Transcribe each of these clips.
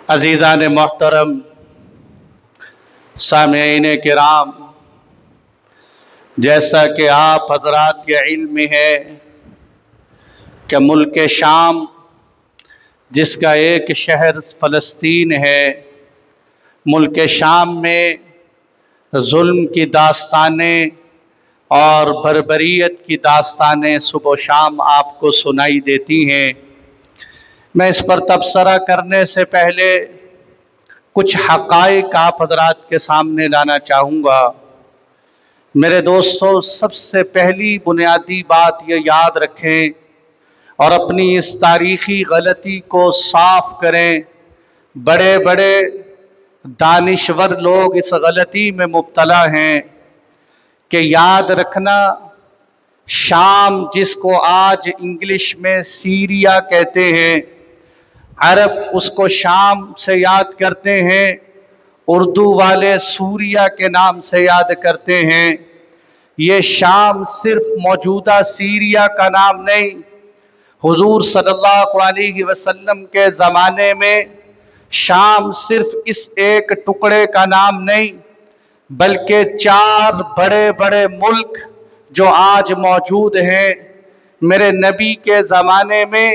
عزیزان محترم، سامعین کرام، جیسا کہ آپ حضرات کے علم میں ہے کہ ملک شام جس کا ایک شہر فلسطین ہے، ملک شام میں ظلم کی داستانیں اور بربریت کی داستانیں صبح و شام آپ کو سنائی دیتی ہیں۔ میں اس پر تبصرہ کرنے سے پہلے کچھ حقائق آپ حضرات کے سامنے لانا چاہوں گا۔ میرے دوستو، سب سے پہلی بنیادی بات یہ یاد رکھیں اور اپنی اس تاریخی غلطی کو صاف کریں۔ بڑے بڑے دانشور لوگ اس غلطی میں مبتلا ہیں کہ یاد رکھنا، شام جس کو آج انگلش میں سیریا کہتے ہیں، عرب اس کو شام سے یاد کرتے ہیں، اردو والے سوریا کے نام سے یاد کرتے ہیں۔ یہ شام صرف موجودہ سیریا کا نام نہیں، حضور صلی اللہ علیہ وسلم کے زمانے میں شام صرف اس ایک ٹکڑے کا نام نہیں، بلکہ 4 بڑے بڑے ملک جو آج موجود ہیں، میرے نبی کے زمانے میں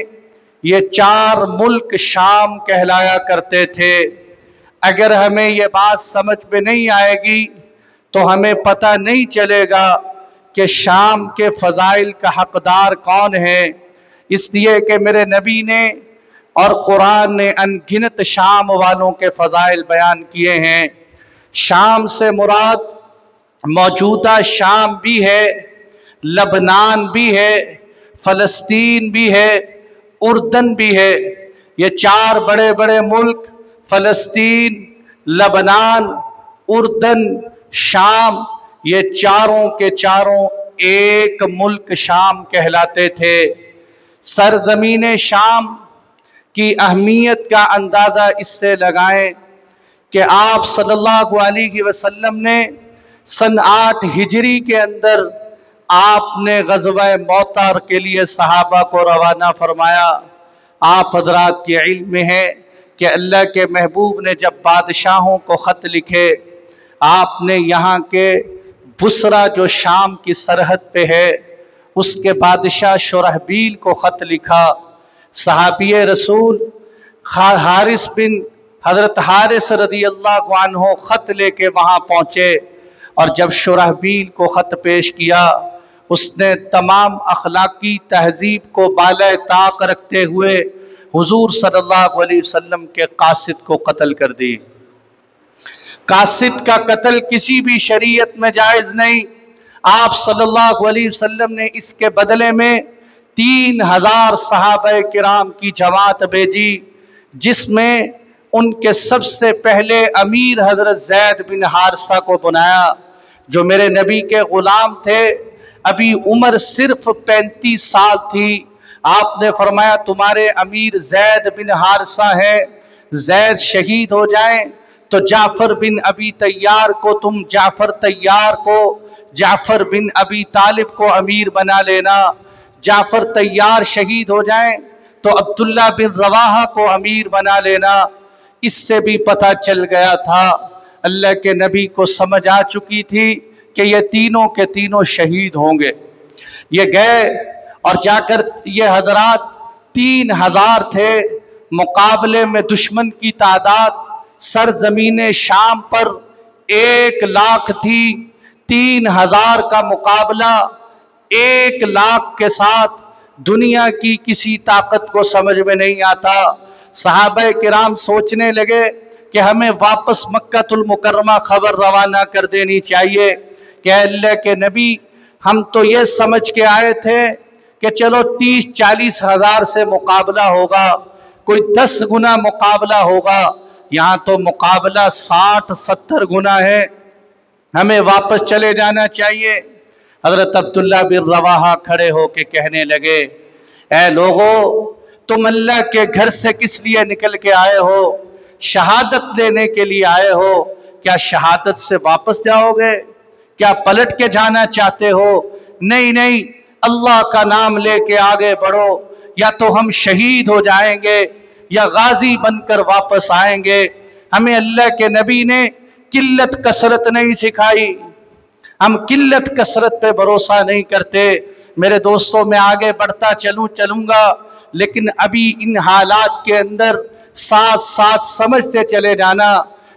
یہ 4 ملک شام کہلایا کرتے تھے۔ اگر ہمیں یہ بات سمجھ میں نہیں آئے گی تو ہمیں پتہ نہیں چلے گا کہ شام کے فضائل کا حقدار کون ہے، اس لیے کہ میرے نبی نے اور قرآن نے ان گنت شام والوں کے فضائل بیان کیے ہیں۔ شام سے مراد موجودہ شام بھی ہے، لبنان بھی ہے، فلسطین بھی ہے، اردن بھی ہے۔ یہ 4 بڑے بڑے ملک فلسطین، لبنان، اردن، شام، یہ چاروں کے چاروں ایک ملک شام کہلاتے تھے۔ سرزمین شام کی اہمیت کا اندازہ اس سے لگائیں کہ آپ صلی اللہ علیہ وسلم نے سن 8 ہجری کے اندر آپ نے غزوہ موتا کے لیے صحابہ کو روانہ فرمایا۔ آپ حضرات کے علم میں ہے کہ اللہ کے محبوب نے جب بادشاہوں کو خط لکھے، آپ نے یہاں کے بصرہ جو شام کی سرحد پہ ہے اس کے بادشاہ شرحبیل کو خط لکھا۔ صحابی رسول حضرت حارث رضی اللہ عنہ خط لے کے وہاں پہنچے، اور جب شرحبیل کو خط پیش کیا، اس نے تمام اخلاقی تہذیب کو بالائے طاق رکھتے ہوئے حضور صلی اللہ علیہ وسلم کے قاصد کو قتل کر دی۔ قاصد کا قتل کسی بھی شریعت میں جائز نہیں۔ آپ صلی اللہ علیہ وسلم نے اس کے بدلے میں 3000 صحابہ کرام کی جماعت بھیجی، جس میں ان کے سب سے پہلے امیر حضرت زید بن حارثہ کو بنایا، جو میرے نبی کے غلام تھے۔ ابھی عمر صرف 35 سال تھی۔ آپ نے فرمایا تمہارے امیر زید بن حارثہ ہیں، زید شہید ہو جائیں تو جعفر بن ابی طیار کو تم جعفر بن ابی طالب کو امیر بنا لینا، جعفر طیار شہید ہو جائیں تو عبداللہ بن رواحہ کو امیر بنا لینا۔ اس سے بھی پتہ چل گیا تھا، اللہ کے نبی کو سمجھ آ چکی تھی کہ یہ تینوں کے تینوں شہید ہوں گے۔ یہ گئے اور جا کر یہ حضرات 3000 تھے، مقابلے میں دشمن کی تعداد سرزمین شام پر 1 لاکھ تھی۔ 3000 کا مقابلہ 1 لاکھ کے ساتھ دنیا کی کسی طاقت کو سمجھ میں نہیں آتا۔ صحابہ کرام سوچنے لگے کہ ہمیں واپس مکہ المکرمہ خبر روانہ کر دینی چاہیے کہ اللہ کے نبی، ہم تو یہ سمجھ کے آئے تھے کہ چلو 30-40 ہزار سے مقابلہ ہوگا، کوئی 10 گنا مقابلہ ہوگا، یہاں تو مقابلہ 60-70 گنا ہے، ہمیں واپس چلے جانا چاہیے۔ حضرت عبداللہ بن رواحہ کھڑے ہو کے کہنے لگے، اے لوگو، تم اللہ کے گھر سے کس لیے نکل کے آئے ہو؟ شہادت دینے کے لیے آئے ہو؟ کیا شہادت سے واپس جاؤ گے؟ کیا پلٹ کے جانا چاہتے ہو؟ نہیں نہیں، اللہ کا نام لے کے آگے بڑھو، یا تو ہم شہید ہو جائیں گے یا غازی بن کر واپس آئیں گے۔ ہمیں اللہ کے نبی نے قلت کثرت نہیں سکھائی، ہم قلت کثرت پہ بھروسہ نہیں کرتے۔ میرے دوستوں میں آگے بڑھتا چلوں گا، لیکن ابھی ان حالات کے اندر ساتھ ساتھ سمجھتے چلے جانا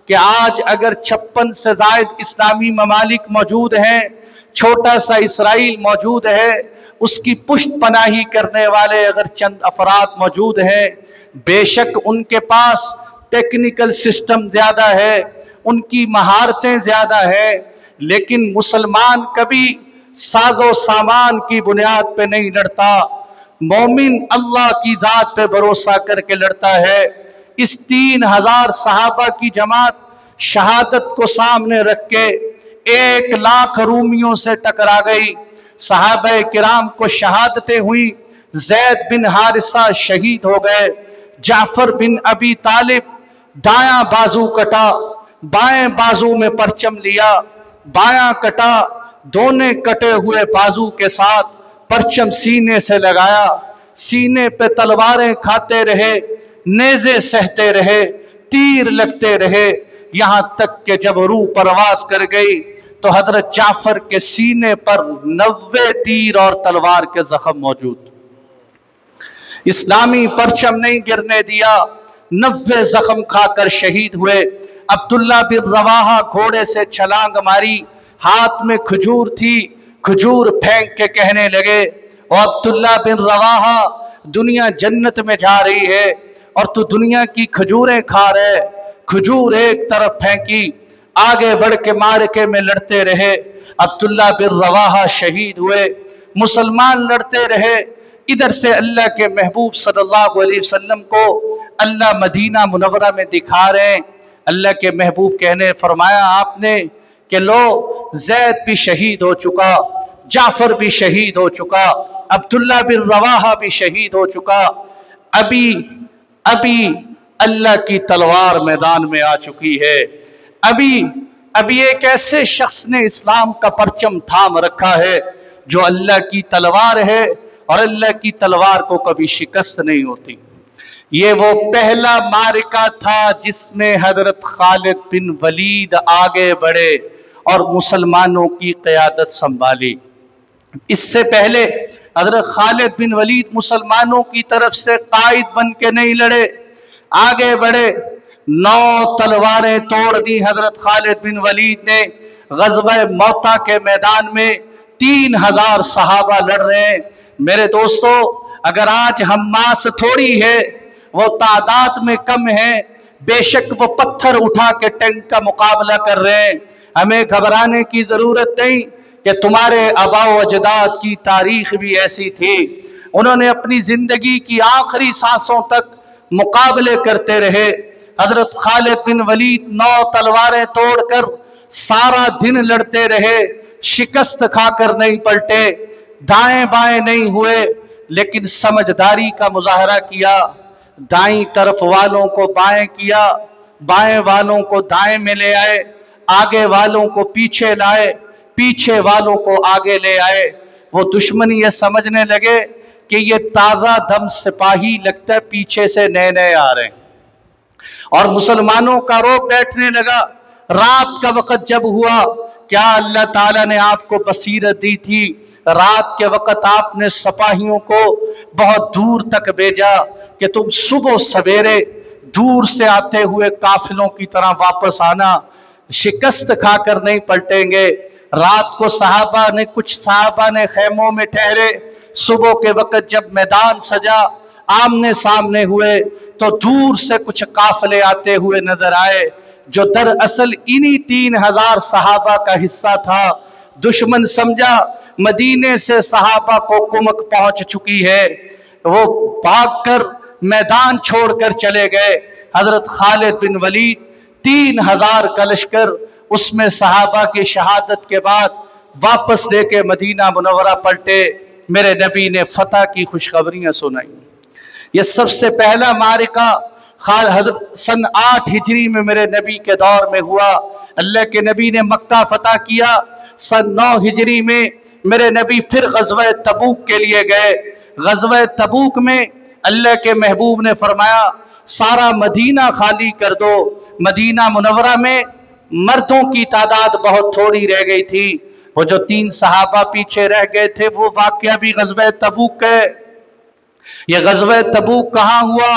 کہ آج اگر 56 سے زائد اسلامی ممالک موجود ہیں، چھوٹا سا اسرائیل موجود ہے، اس کی پشت پناہی کرنے والے اگر چند افراد موجود ہیں، بے شک ان کے پاس ٹیکنیکل سسٹم زیادہ ہے، ان کی مہارتیں زیادہ ہیں، لیکن مسلمان کبھی ساز و سامان کی بنیاد پہ نہیں لڑتا، مومن اللہ کی ذات پہ بھروسہ کر کے لڑتا ہے۔ اس 3000 صحابہ کی جماعت شہادت کو سامنے رکھ کے 1,00,000 رومیوں سے ٹکرا گئی۔ صحابہ کرام کو شہادتیں ہوئی، زید بن حارثہ شہید ہو گئے، جعفر بن ابی طالب دایاں بازو کٹا، بائیں بازو میں پرچم لیا، بایاں کٹا، دونوں کٹے ہوئے بازو کے ساتھ پرچم سینے سے لگایا، سینے پہ تلواریں کھاتے رہے، نیزے سہتے رہے، تیر لگتے رہے، یہاں تک کہ جب روح پرواز کر گئی تو حضرت جعفر کے سینے پر 90 تیر اور تلوار کے زخم موجود۔ اسلامی پرچم نہیں گرنے دیا، 90 زخم کھا کر شہید ہوئے۔ عبداللہ بن رواحہ گھوڑے سے چھلانگ ماری، ہاتھ میں کھجور تھی، کھجور پھینک کے کہنے لگے، اور عبداللہ بن رواحہ دنیا جنت میں جا رہی ہے اور تو دنیا کی کھجوریں کھا رہے۔ کھجور ایک طرف پھینکی، آگے بڑھ کے معرکے میں لڑتے رہے، عبداللہ بن رواحہ شہید ہوئے، مسلمان لڑتے رہے۔ ادھر سے اللہ کے محبوب صلی اللہ علیہ وسلم کو اللہ مدینہ منورہ میں دکھا رہے ہیں۔ اللہ کے محبوب کہنے فرمایا آپ نے کہ لو زید بھی شہید ہو چکا، جعفر بھی شہید ہو چکا، عبداللہ بن رواحہ بھی شہید ہو چکا، ابھی اللہ کی تلوار میدان میں آ چکی ہے۔ ابھی ایک ایسے شخص نے اسلام کا پرچم تھام رکھا ہے جو اللہ کی تلوار ہے، اور اللہ کی تلوار کو کبھی شکست نہیں ہوتی۔ یہ وہ پہلا معرکہ تھا جس میں حضرت خالد بن ولید آگے بڑھے اور مسلمانوں کی قیادت سنبھالی۔ اس سے پہلے حضرت خالد بن ولید مسلمانوں کی طرف سے قائد بن کے نہیں لڑے، آگے بڑھے، 9 تلواریں توڑ دی حضرت خالد بن ولید نے۔ غزوہ موتا کے میدان میں 3000 صحابہ لڑ رہے ہیں۔ میرے دوستو، اگر آج حماس تھوڑی ہے، وہ تعداد میں کم ہے، بے شک وہ پتھر اٹھا کے ٹینک کا مقابلہ کر رہے ہیں، ہمیں گھبرانے کی ضرورت نہیں کہ تمہارے آباء و اجداد کی تاریخ بھی ایسی تھی، انہوں نے اپنی زندگی کی آخری سانسوں تک مقابلے کرتے رہے۔ حضرت خالد بن ولید 9 تلواریں توڑ کر سارا دن لڑتے رہے، شکست کھا کر نہیں پلٹے، دائیں بائیں نہیں ہوئے، لیکن سمجھداری کا مظاہرہ کیا، دائیں طرف والوں کو بائیں کیا، بائیں والوں کو دائیں میں لے آئے، آگے والوں کو پیچھے لائے، پیچھے والوں کو آگے لے آئے۔ وہ دشمن یہ سمجھنے لگے کہ یہ تازہ دم سپاہی لگتا ہے، پیچھے سے نئے آ رہے ہیں، اور مسلمانوں کا روب بیٹھنے لگا۔ رات کا وقت جب ہوا، کیا اللہ تعالیٰ نے آپ کو بصیرت دی تھی؟ رات کے وقت آپ نے سپاہیوں کو بہت دور تک بھیجا کہ تم صبح سویرے دور سے آتے ہوئے قافلوں کی طرح واپس آنا، شکست کھا کر نہیں پلٹیں گے۔ رات کو کچھ صحابہ نے خیموں میں ٹھہرے، صبح کے وقت جب میدان سجا، آمنے سامنے ہوئے تو دور سے کچھ قافلے آتے ہوئے نظر آئے، جو دراصل انہی 3000 صحابہ کا حصہ تھا۔ دشمن سمجھا مدینے سے صحابہ کو کمک پہنچ چکی ہے، وہ بھاگ کر میدان چھوڑ کر چلے گئے۔ حضرت خالد بن ولید 3000 کا لشکر، اس میں صحابہ کی شہادت کے بعد واپس لے کے مدینہ منورہ پلٹے۔ میرے نبی نے فتح کی خوشخبریاں سنائی۔ یہ سب سے پہلا معرکہ سن 8 ہجری میں میرے نبی کے دور میں ہوا۔ اللہ کے نبی نے مکہ فتح کیا۔ سن 9 ہجری میں میرے نبی پھر غزوہ تبوک کے لیے گئے۔ غزوہ تبوک میں اللہ کے محبوب نے فرمایا سارا مدینہ خالی کر دو۔ مدینہ منورہ میں مردوں کی تعداد بہت تھوڑی رہ گئی تھی، وہ جو 3 صحابہ پیچھے رہ گئے تھے وہ واقعہ بھی غزوہ تبوک ہے۔ یہ غزوہ تبوک کہاں ہوا؟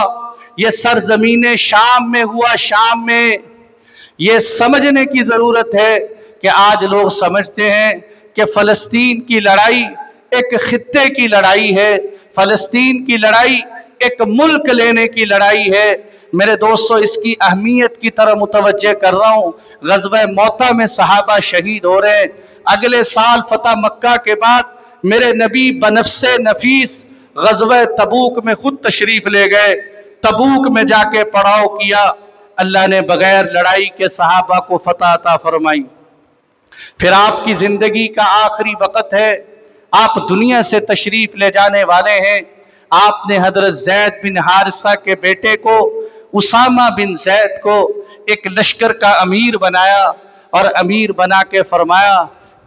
یہ سرزمین شام میں ہوا، شام میں۔ یہ سمجھنے کی ضرورت ہے کہ آج لوگ سمجھتے ہیں کہ فلسطین کی لڑائی ایک خطے کی لڑائی ہے، فلسطین کی لڑائی ایک ملک لینے کی لڑائی ہے۔ میرے دوستو، اس کی اہمیت کی طرح متوجہ کر رہا ہوں۔ غزوہ موتا میں صحابہ شہید ہو رہے ہیں۔ اگلے سال فتح مکہ کے بعد میرے نبی بنفس نفیس غزوہ تبوک میں خود تشریف لے گئے، تبوک میں جا کے پڑاؤ کیا۔ اللہ نے بغیر لڑائی کے صحابہ کو فتح عطا فرمائی۔ پھر آپ کی زندگی کا آخری وقت ہے، آپ دنیا سے تشریف لے جانے والے ہیں۔ آپ نے حضرت زید بن حارثہ کے بیٹے کو، اسامہ بن زید کو ایک لشکر کا امیر بنایا، اور امیر بنا کے فرمایا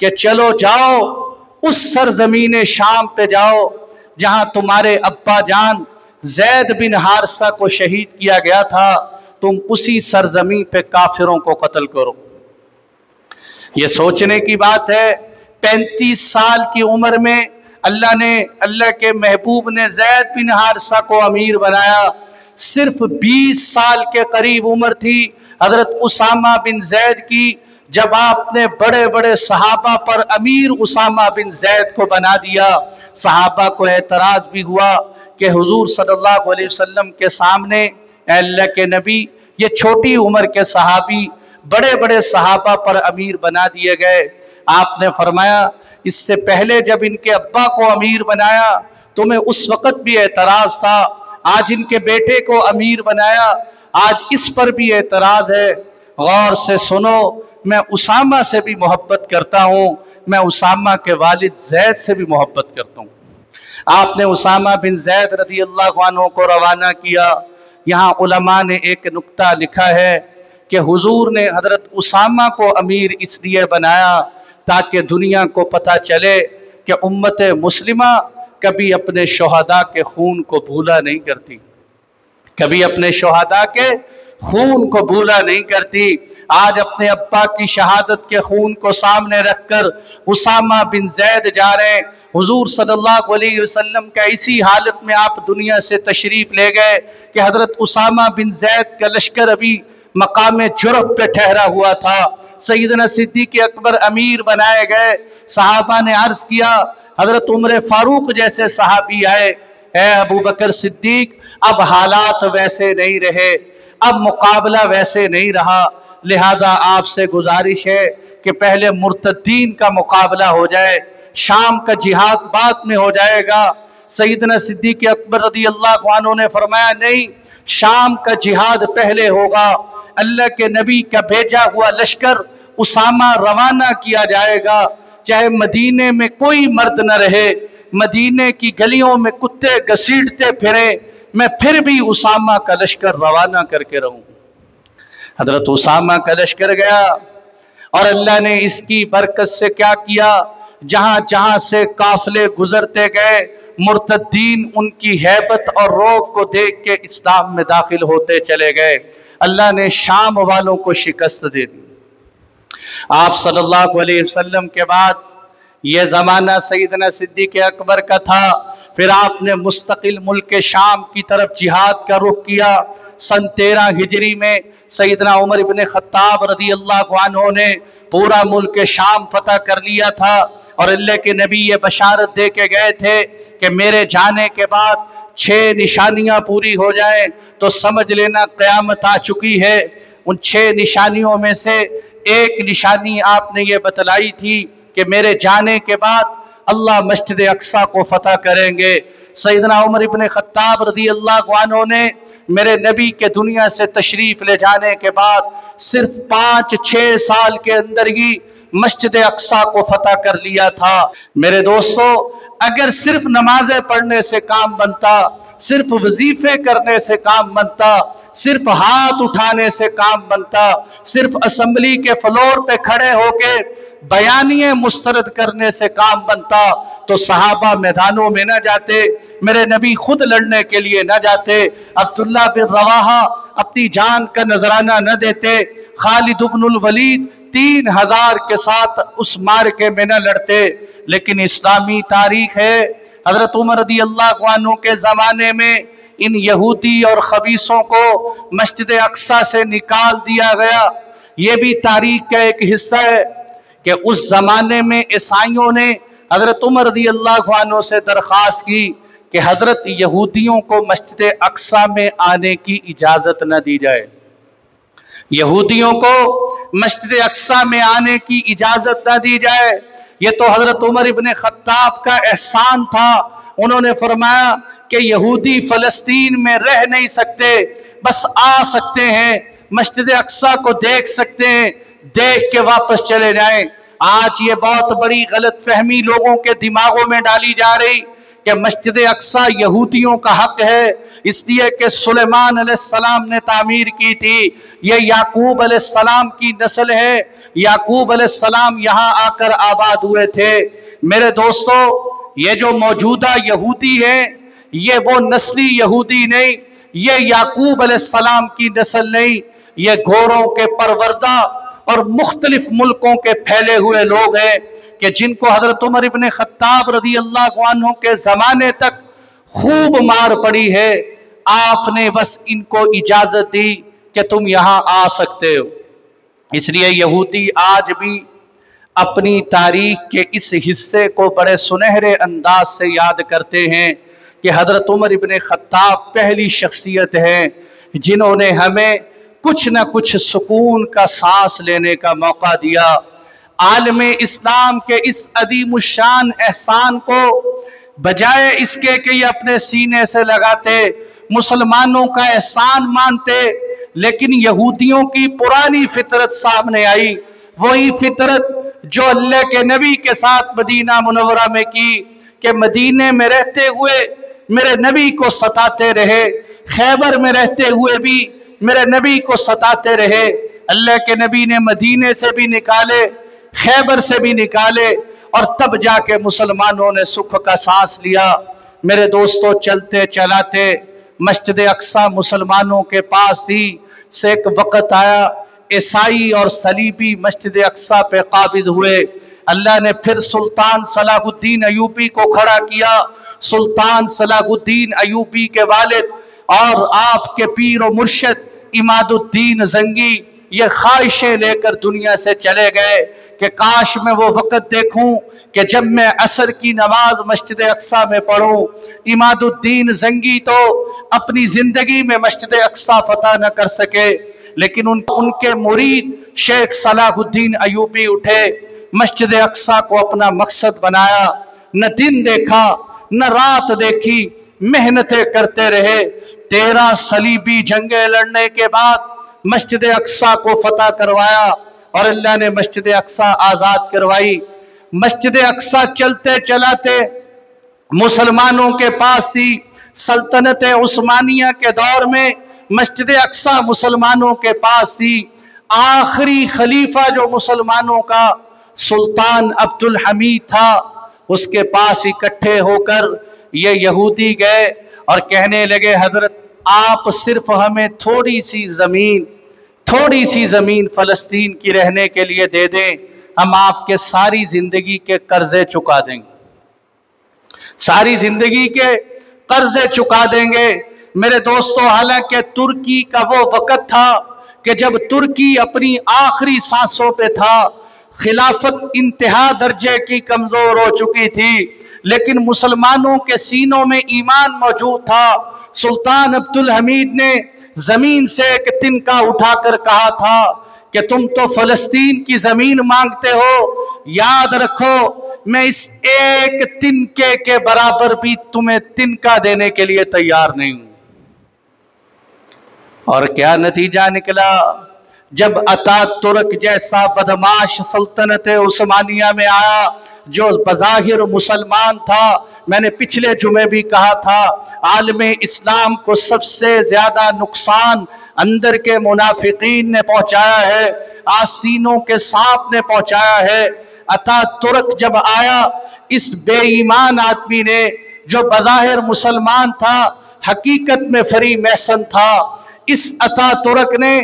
کہ چلو جاؤ اس سرزمین شام پہ جاؤ جہاں تمہارے ابا جان زید بن حارثہ کو شہید کیا گیا تھا، تم اسی سرزمین پہ کافروں کو قتل کرو۔ یہ سوچنے کی بات ہے، 35 سال کی عمر میں اللہ کے محبوب نے زید بن حارثہ کو امیر بنایا۔ صرف 20 سال کے قریب عمر تھی حضرت اسامہ بن زید کی جب آپ نے بڑے بڑے صحابہ پر امیر اسامہ بن زید کو بنا دیا۔ صحابہ کو اعتراض بھی ہوا کہ حضور صلی اللہ علیہ وسلم کے سامنے اے اللہ کے نبی، یہ چھوٹی عمر کے صحابی بڑے بڑے صحابہ پر امیر بنا دیے گئے۔ آپ نے فرمایا اس سے پہلے جب ان کے ابا کو امیر بنایا تمہیں اس وقت بھی اعتراض تھا، آج ان کے بیٹے کو امیر بنایا، آج اس پر بھی اعتراض ہے۔ غور سے سنو، میں اسامہ سے بھی محبت کرتا ہوں، میں اسامہ کے والد زید سے بھی محبت کرتا ہوں۔ آپ نے اسامہ بن زید رضی اللہ عنہ کو روانہ کیا۔ یہاں علماء نے ایک نکتہ لکھا ہے کہ حضور نے حضرت اسامہ کو امیر اس لیے بنایا تاکہ دنیا کو پتہ چلے کہ امت مسلمہ کبھی اپنے شہداء کے خون کو بھولا نہیں کرتی، کبھی اپنے شہداء کے خون کو بھولا نہیں کرتی۔ آج اپنے ابا کی شہادت کے خون کو سامنے رکھ کر اسامہ بن زید جا رہے ہیں۔ حضور صلی اللہ علیہ وسلم کا اسی حالت میں آپ دنیا سے تشریف لے گئے کہ حضرت اسامہ بن زید کا لشکر ابھی مقام جرف پہ ٹھہرا ہوا تھا۔ سیدنا صدیق اکبر امیر بنائے گئے۔ صحابہ نے عرض کیا، حضرت عمر فاروق جیسے صحابی آئے، اے ابو بکر صدیق اب حالات ویسے نہیں رہے، اب مقابلہ ویسے نہیں رہا، لہذا آپ سے گزارش ہے کہ پہلے مرتدین کا مقابلہ ہو جائے، شام کا جہاد بعد میں ہو جائے گا۔ سیدنا صدیق اکبر رضی اللہ عنہ نے فرمایا نہیں، شام کا جہاد پہلے ہوگا، اللہ کے نبی کا بھیجا ہوا لشکر اسامہ روانہ کیا جائے گا، چاہے مدینے میں کوئی مرد نہ رہے، مدینے کی گلیوں میں کتے گھسیٹتے پھریں، میں پھر بھی اسامہ کا لشکر روانہ کر کے رہوں۔ حضرت اسامہ کا لشکر گیا، اور اللہ نے اس کی برکت سے کیا کیا، جہاں جہاں سے قافلے گزرتے گئے مرتدین ان کی ہیبت اور رعب کو دیکھ کے اسلام میں داخل ہوتے چلے گئے۔ اللہ نے شام والوں کو شکست دے دی۔ آپ صلی اللہ علیہ وسلم کے بعد یہ زمانہ سیدنا صدیق اکبر کا تھا، پھر آپ نے مستقل ملک شام کی طرف جہاد کا رخ کیا۔ سن 13 ہجری میں سیدنا عمر ابن خطاب رضی اللہ عنہ نے پورا ملک شام فتح کر لیا تھا، اور اللہ کے نبی یہ بشارت دے کے گئے تھے کہ میرے جانے کے بعد 6 نشانیاں پوری ہو جائیں تو سمجھ لینا قیامت آ چکی ہے۔ ان 6 نشانیوں میں سے ایک نشانی آپ نے یہ بتلائی تھی کہ میرے جانے کے بعد اللہ مسجد اقصی کو فتح کریں گے۔ سیدنا عمر ابن خطاب رضی اللہ عنہ نے میرے نبی کے دنیا سے تشریف لے جانے کے بعد صرف 5-6 سال کے اندر ہی مسجد اقصی کو فتح کر لیا تھا۔ میرے دوستو، اگر صرف نمازیں پڑھنے سے کام بنتا، صرف وظیفے کرنے سے کام بنتا، صرف ہاتھ اٹھانے سے کام بنتا، صرف اسمبلی کے فلور پہ کھڑے ہو کے بیانیے مسترد کرنے سے کام بنتا تو صحابہ میدانوں میں نہ جاتے، میرے نبی خود لڑنے کے لیے نہ جاتے، عبداللہ بن رواحہ اپنی جان کا نذرانہ نہ دیتے، خالد بن الولید 3000 کے ساتھ اس معرکے میں نہ لڑتے۔ لیکن اسلامی تاریخ ہے حضرت عمر رضی اللہ عنہ کے زمانے میں ان یہودی اور خبیثوں کو مسجد اقصی سے نکال دیا گیا۔ یہ بھی تاریخ کا ایک حصہ ہے کہ اس زمانے میں عیسائیوں نے حضرت عمر رضی اللہ عنہ سے درخواست کی کہ حضرت یہودیوں کو مسجد اقصی میں آنے کی اجازت نہ دی جائے، یہودیوں کو مسجد اقصی میں آنے کی اجازت نہ دی جائے۔ یہ تو حضرت عمر ابن خطاب کا احسان تھا، انہوں نے فرمایا کہ یہودی فلسطین میں رہ نہیں سکتے، بس آ سکتے ہیں، مسجد اقصی کو دیکھ سکتے ہیں، دیکھ کے واپس چلے جائیں۔ آج یہ بہت بڑی غلط فہمی لوگوں کے دماغوں میں ڈالی جا رہی کہ مسجد اقصی یہودیوں کا حق ہے، اس لیے کہ سلیمان علیہ السلام نے تعمیر کی تھی، یہ یعقوب علیہ السلام کی نسل ہے، یعقوب علیہ السلام یہاں آ کر آباد ہوئے تھے۔ میرے دوستو، یہ جو موجودہ یہودی ہیں یہ وہ نسلی یہودی نہیں، یہ یعقوب علیہ السلام کی نسل نہیں، یہ گھوڑوں کے پروردہ اور مختلف ملکوں کے پھیلے ہوئے لوگ ہیں کہ جن کو حضرت عمر ابن خطاب رضی اللہ عنہ کے زمانے تک خوب مار پڑی ہے، آپ نے بس ان کو اجازت دی کہ تم یہاں آ سکتے ہو۔ اس لیے یہودی آج بھی اپنی تاریخ کے اس حصے کو بڑے سنہرے انداز سے یاد کرتے ہیں کہ حضرت عمر ابن خطاب پہلی شخصیت ہیں جنہوں نے ہمیں کچھ نہ کچھ سکون کا سانس لینے کا موقع دیا۔ عالم اسلام کے اس عظیم الشان احسان کو بجائے اس کے کہ یہ اپنے سینے سے لگاتے، مسلمانوں کا احسان مانتے، لیکن یہودیوں کی پرانی فطرت سامنے آئی، وہی فطرت جو اللہ کے نبی کے ساتھ مدینہ منورہ میں کی کہ مدینے میں رہتے ہوئے میرے نبی کو ستاتے رہے، خیبر میں رہتے ہوئے بھی میرے نبی کو ستاتے رہے۔ اللہ کے نبی نے مدینے سے بھی نکالے، خیبر سے بھی نکالے، اور تب جا کے مسلمانوں نے سکھ کا سانس لیا۔ میرے دوستو، چلتے چلاتے مسجد اقصی مسلمانوں کے پاس تھی، سے ایک وقت آیا عیسائی اور صلیبی مسجد اقصی پہ قابض ہوئے۔ اللہ نے پھر سلطان صلاح الدین ایوبی کو کھڑا کیا۔ سلطان صلاح الدین ایوبی کے والد اور آپ کے پیر و مرشد عماد الدین زنگی یہ خواہشیں لے کر دنیا سے چلے گئے کہ کاش میں وہ وقت دیکھوں کہ جب میں عصر کی نماز مسجد اقصی میں پڑھوں۔ عماد الدین زنگی تو اپنی زندگی میں مسجد اقصی فتح نہ کر سکے، لیکن ان کے مرید شیخ صلاح الدین ایوبی اٹھے، مسجد اقصی کو اپنا مقصد بنایا، نہ دن دیکھا نہ رات دیکھی، محنتیں کرتے رہے۔ 13 صلیبی جنگیں لڑنے کے بعد مسجد اقصی کو فتح کروایا اور اللہ نے مسجد اقصی آزاد کروائی۔ مسجد اقصی چلتے چلاتے مسلمانوں کے پاس تھی۔ سلطنت عثمانیہ کے دور میں مسجد اقصی مسلمانوں کے پاس تھی۔ آخری خلیفہ جو مسلمانوں کا سلطان عبد الحمید تھا، اس کے پاس اکٹھے ہو کر یہ یہودی گئے اور کہنے لگے حضرت آپ صرف ہمیں تھوڑی سی زمین فلسطین کی رہنے کے لیے دے دیں، ہم آپ کے ساری زندگی کے قرضے چکا دیں گے، ساری زندگی کے قرضے چکا دیں گے۔ میرے دوستو، حالانکہ ترکی کا وہ وقت تھا کہ جب ترکی اپنی آخری سانسوں پہ تھا، خلافت انتہا درجے کی کمزور ہو چکی تھی، لیکن مسلمانوں کے سینوں میں ایمان موجود تھا۔ سلطان عبد الحمید نے زمین سے ایک تنکا اٹھا کر کہا تھا کہ تم تو فلسطین کی زمین مانگتے ہو، یاد رکھو میں اس ایک تنکے کے برابر بھی تمہیں تنکا دینے کے لیے تیار نہیں ہوں۔ اور کیا نتیجہ نکلا؟ جب اتات ترک جیسا بدماش سلطنت عثمانیہ میں آیا جو بظاہر مسلمان تھا، میں نے پچھلے جمعے بھی کہا تھا عالم اسلام کو سب سے زیادہ نقصان اندر کے منافقین نے پہنچایا ہے، آستینوں کے سانپ نے پہنچایا ہے۔ اتا ترک جب آیا، اس بے ایمان آدمی نے جو بظاہر مسلمان تھا حقیقت میں فری میسن تھا، اس اتا ترک نے،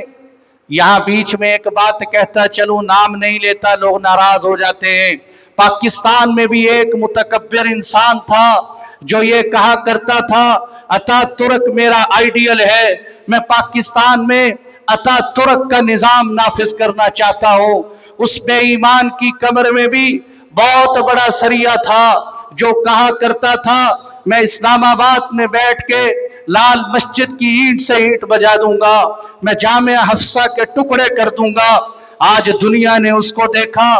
یہاں بیچ میں ایک بات کہتا چلوں، نام نہیں لیتا لوگ ناراض ہو جاتے ہیں، پاکستان میں بھی ایک متکبر انسان تھا جو یہ کہا کرتا تھا اتا ترک میرا آئیڈیل ہے، میں پاکستان میں اتا ترک کا نظام نافذ کرنا چاہتا ہوں۔ اس بے ایمان کی کمر میں بھی بہت بڑا سریہ تھا جو کہا کرتا تھا میں اسلام آباد میں بیٹھ کے لال مسجد کی اینٹ سے اینٹ بجا دوں گا، میں جامعہ حفصہ کے ٹکڑے کر دوں گا۔ آج دنیا نے اس کو دیکھا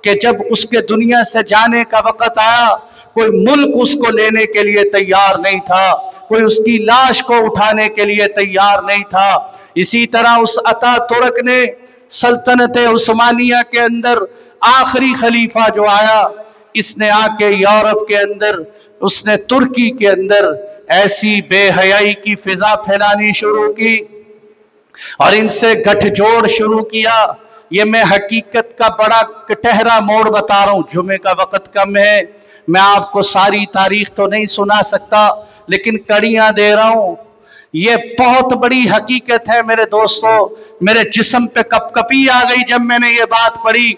کہ جب اس کے دنیا سے جانے کا وقت آیا، کوئی ملک اس کو لینے کے لیے تیار نہیں تھا، کوئی اس کی لاش کو اٹھانے کے لیے تیار نہیں تھا۔ اسی طرح اس اتا ترک نے سلطنت عثمانیہ کے اندر آخری خلیفہ جو آیا، اس نے آ کے یورپ کے اندر، اس نے ترکی کے اندر ایسی بے حیائی کی فضا پھیلانی شروع کی اور ان سے گٹھ جوڑ شروع کیا۔ یہ میں حقیقت کا بڑا کٹہرا موڑ بتا رہا ہوں، جمعے کا وقت کم ہے، میں آپ کو ساری تاریخ تو نہیں سنا سکتا لیکن کڑیاں دے رہا ہوں۔ یہ بہت بڑی حقیقت ہے میرے دوستو، میرے جسم پہ کپ کپی آ گئی جب میں نے یہ بات پڑھی۔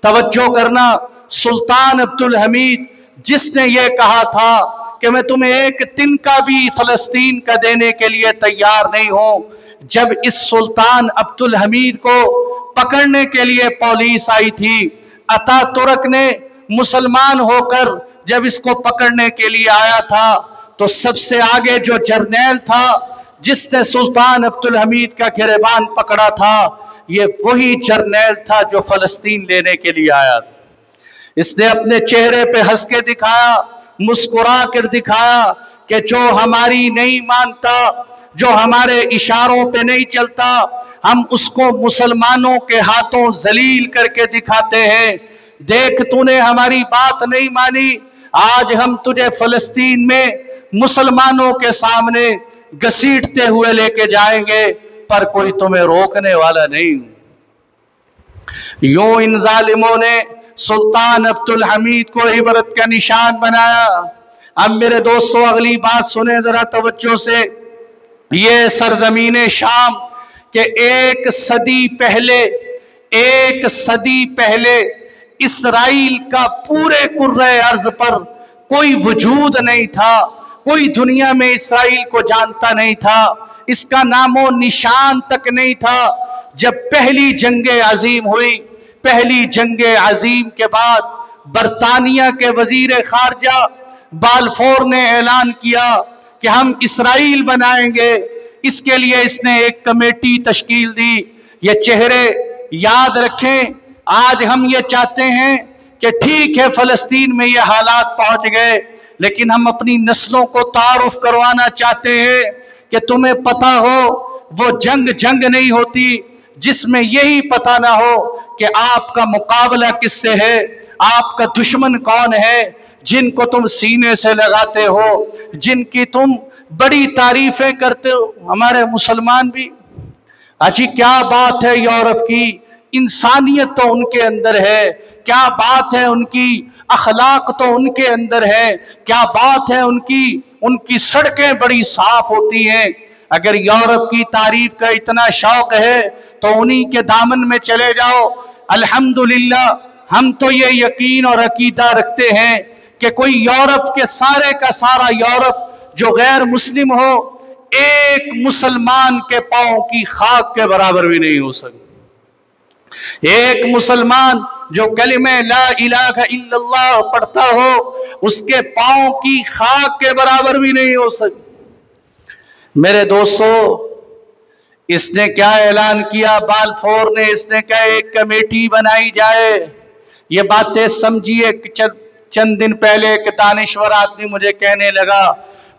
توجہ کرنا، سلطان عبدالحمید جس نے یہ کہا تھا کہ میں تمہیں ایک دن کا بھی فلسطین کا دینے کے لیے تیار نہیں ہوں، جب اس سلطان عبدالحمید کو پکڑنے کے لیے پولیس آئی تھی، اتا ترک نے مسلمان ہو کر جب اس کو پکڑنے کے لیے آیا تھا تو سب سے آگے جو جرنیل تھا جس نے سلطان عبدالحمید کا گریبان پکڑا تھا، یہ وہی جرنیل تھا جو فلسطین لینے کے لیے آیا تھا۔ اس نے اپنے چہرے پہ ہنس کے دکھایا، مسکرا کر دکھایا کہ جو ہماری نہیں مانتا، جو ہمارے اشاروں پہ نہیں چلتا، ہم اس کو مسلمانوں کے ہاتھوں ذلیل کر کے دکھاتے ہیں۔ دیکھ تو نے ہماری بات نہیں مانی، آج ہم تجھے فلسطین میں مسلمانوں کے سامنے گھسیٹتے ہوئے لے کے جائیں گے، پر کوئی تمہیں روکنے والا نہیں۔ یوں ان ظالموں نے سلطان عبدالحمید کو عبرت کا نشان بنایا۔ اب میرے دوستو اگلی بات سنیں ذرا توجہ سے۔ یہ سرزمین شام کہ ایک صدی پہلے اسرائیل کا پورے کرۂ ارض پر کوئی وجود نہیں تھا، کوئی دنیا میں اسرائیل کو جانتا نہیں تھا، اس کا نام و نشان تک نہیں تھا۔ جب پہلی جنگ عظیم ہوئی، پہلی جنگ عظیم کے بعد برطانیہ کے وزیر خارجہ بالفور نے اعلان کیا کہ ہم اسرائیل بنائیں گے۔ اس کے لیے اس نے ایک کمیٹی تشکیل دی۔ یہ چہرے یاد رکھیں، آج ہم یہ چاہتے ہیں کہ ٹھیک ہے فلسطین میں یہ حالات پہنچ گئے، لیکن ہم اپنی نسلوں کو تعارف کروانا چاہتے ہیں کہ تمہیں پتہ ہو وہ جنگ نہیں ہوتی جس میں یہی پتہ نہ ہو کہ آپ کا مقابلہ کس سے ہے، آپ کا دشمن کون ہے، جن کو تم سینے سے لگاتے ہو، جن کی تم بڑی تعریفیں کرتے ہو۔ ہمارے مسلمان بھی اجی کیا بات ہے یورپ کی، انسانیت تو ان کے اندر ہے، کیا بات ہے ان کی اخلاق تو ان کے اندر ہے، کیا بات ہے ان کی سڑکیں بڑی صاف ہوتی ہیں۔ اگر یورپ کی تعریف کا اتنا شوق ہے تو انہی کے دامن میں چلے جاؤ۔ الحمدللہ ہم تو یہ یقین اور عقیدہ رکھتے ہیں کہ کوئی یورپ کے سارے کا سارا یورپ جو غیر مسلم ہو، ایک مسلمان کے پاؤں کی خاک کے برابر بھی نہیں ہو سکتا۔ ایک مسلمان جو کلمہ لا الہ الا اللہ پڑھتا ہو، اس کے پاؤں کی خاک کے برابر بھی نہیں ہو سکتا۔ میرے دوستو، اس نے کیا اعلان کیا بالفور نے؟ اس نے کہا ایک کمیٹی بنائی جائے۔ یہ باتیں سمجھیے، چند دن پہلے ایک دانشور آدمی مجھے کہنے لگا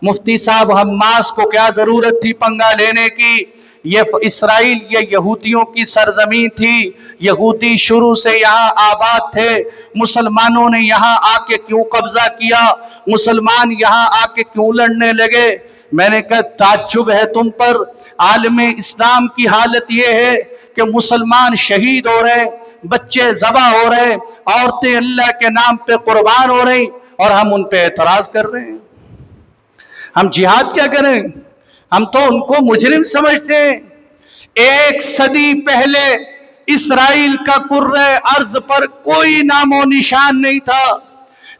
مفتی صاحب حماس کو کیا ضرورت تھی پنگا لینے کی، یہ اسرائیل یہ یہودیوں کی سرزمین تھی، یہودی شروع سے یہاں آباد تھے، مسلمانوں نے یہاں آ کے کیوں قبضہ کیا، مسلمان یہاں آ کے کیوں لڑنے لگے؟ میں نے کہا تعجب ہے تم پر، عالم اسلام کی حالت یہ ہے کہ مسلمان شہید ہو رہے ہیں، بچے ذبح ہو رہے ہیں، عورتیں اللہ کے نام پہ قربان ہو رہی، اور ہم ان پہ اعتراض کر رہے ہیں۔ ہم جہاد کیا کریں؟ ہم تو ان کو مجرم سمجھتے ہیں۔ 1 صدی پہلے اسرائیل کا کرۂ ارض پر کوئی نام و نشان نہیں تھا۔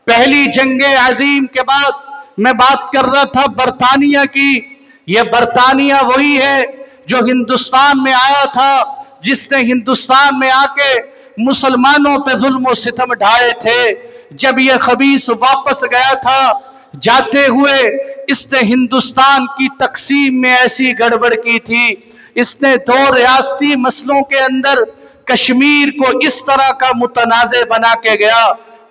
پہلی جنگ عظیم کے بعد میں بات کر رہا تھا برطانیہ کی، یہ برطانیہ وہی ہے جو ہندوستان میں آیا تھا، جس نے ہندوستان میں آ کے مسلمانوں پہ ظلم و ستم ڈھائے تھے۔ جب یہ خبیث واپس گیا تھا، جاتے ہوئے اس نے ہندوستان کی تقسیم میں ایسی گڑبڑ کی تھی، اس نے 2 ریاستی مسئلوں کے اندر کشمیر کو اس طرح کا متنازع بنا کے گیا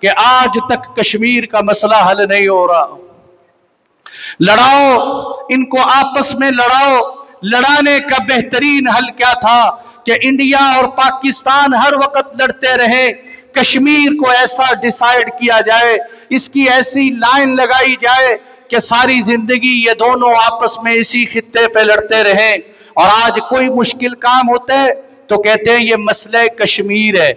کہ آج تک کشمیر کا مسئلہ حل نہیں ہو رہا۔ لڑاؤ، ان کو آپس میں لڑاؤ۔ لڑانے کا بہترین حل کیا تھا کہ انڈیا اور پاکستان ہر وقت لڑتے رہے، کشمیر کو ایسا ڈیسائیڈ کیا جائے، اس کی ایسی لائن لگائی جائے کہ ساری زندگی یہ دونوں آپس میں اسی خطے پہ لڑتے رہیں۔ اور آج کوئی مشکل کام ہوتا ہے تو کہتے ہیں یہ مسئلہ کشمیر ہے۔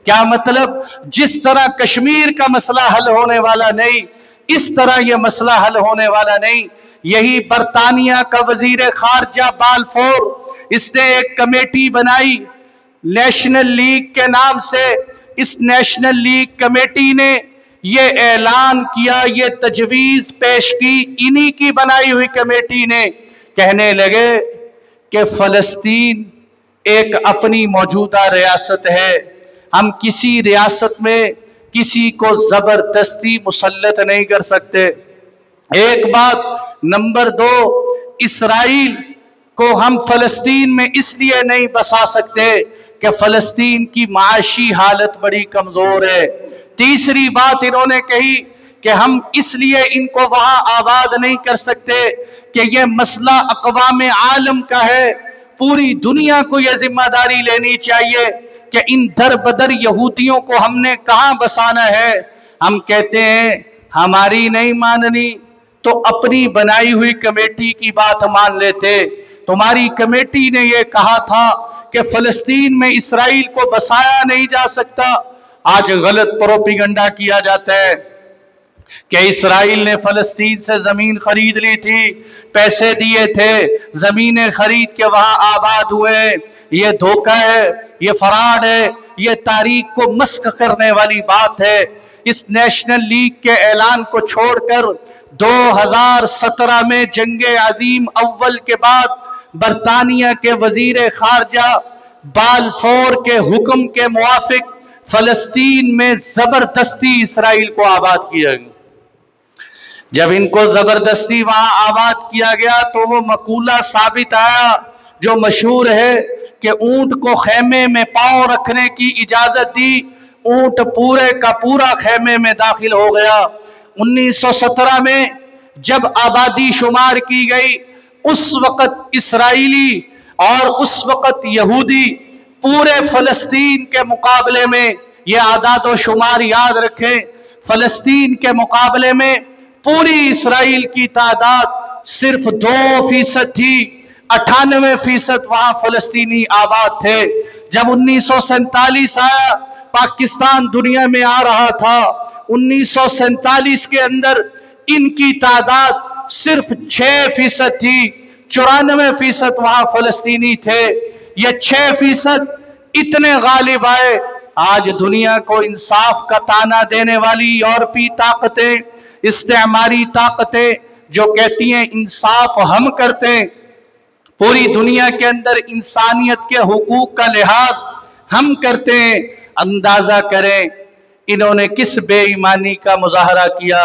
کیا مطلب؟ جس طرح کشمیر کا مسئلہ حل ہونے والا نہیں، اس طرح یہ مسئلہ حل ہونے والا نہیں۔ یہی برطانیہ کا وزیر خارجہ بالفور، اس نے ایک کمیٹی بنائی نیشنل لیگ کے نام سے۔ اس نیشنل لیگ کمیٹی نے یہ اعلان کیا، یہ تجویز پیش کی انہی کی بنائی ہوئی کمیٹی نے، کہنے لگے کہ فلسطین ایک اپنی موجودہ ریاست ہے، ہم کسی ریاست میں کسی کو زبردستی مسلط نہیں کر سکتے۔ ایک بات۔ نمبر 2، اسرائیل کو ہم فلسطین میں اس لیے نہیں بسا سکتے کہ فلسطین کی معاشی حالت بڑی کمزور ہے۔ تیسری بات انہوں نے کہی کہ ہم اس لیے ان کو وہاں آباد نہیں کر سکتے کہ یہ مسئلہ اقوام عالم کا ہے، پوری دنیا کو یہ ذمہ داری لینی چاہیے کہ ان در بدر یہودیوں کو ہم نے کہاں بسانا ہے۔ ہم کہتے ہیں ہماری نہیں ماننی تو اپنی بنائی ہوئی کمیٹی کی بات مان لیتے۔ تمہاری کمیٹی نے یہ کہا تھا کہ فلسطین میں اسرائیل کو بسایا نہیں جا سکتا۔ آج غلط پروپیگنڈا کیا جاتا ہے کہ اسرائیل نے فلسطین سے زمین خرید لی تھی، پیسے دیے تھے، زمینیں خرید کے وہاں آباد ہوئے۔ یہ دھوکہ ہے، یہ فراڈ ہے، یہ تاریخ کو مسخ کرنے والی بات ہے۔ اس نیشنل لیگ کے اعلان کو چھوڑ کر 2017 میں جنگ عظیم اول کے بعد برطانیہ کے وزیر خارجہ بالفور کے حکم کے موافق فلسطین میں زبردستی اسرائیل کو آباد کیا گیا۔ جب ان کو زبردستی وہاں آباد کیا گیا تو وہ مقولہ ثابت آیا جو مشہور ہے کہ اونٹ کو خیمے میں پاؤں رکھنے کی اجازت دی، اونٹ پورے کا پورا خیمے میں داخل ہو گیا۔ 1917 میں جب آبادی شمار کی گئی، اس وقت اسرائیلی اور اس وقت یہودی پورے فلسطین کے مقابلے میں، یہ اعداد و شمار یاد رکھیں، فلسطین کے مقابلے میں پوری اسرائیل کی تعداد صرف 2% تھی، 98% وہاں فلسطینی آباد تھے۔ جب 1947 آیا، پاکستان دنیا میں آ رہا تھا، 1947 کے اندر ان کی تعداد صرف 6% تھی، 94% وہاں فلسطینی تھے۔ یہ 6% اتنے غالب آئے۔ آج دنیا کو انصاف کا تانا دینے والی یورپی طاقتیں، استعماری طاقتیں جو کہتی ہیں انصاف ہم کرتے ہیں، پوری دنیا کے اندر انسانیت کے حقوق کا لحاظ ہم کرتے ہیں، اندازہ کریں انہوں نے کس بے ایمانی کا مظاہرہ کیا۔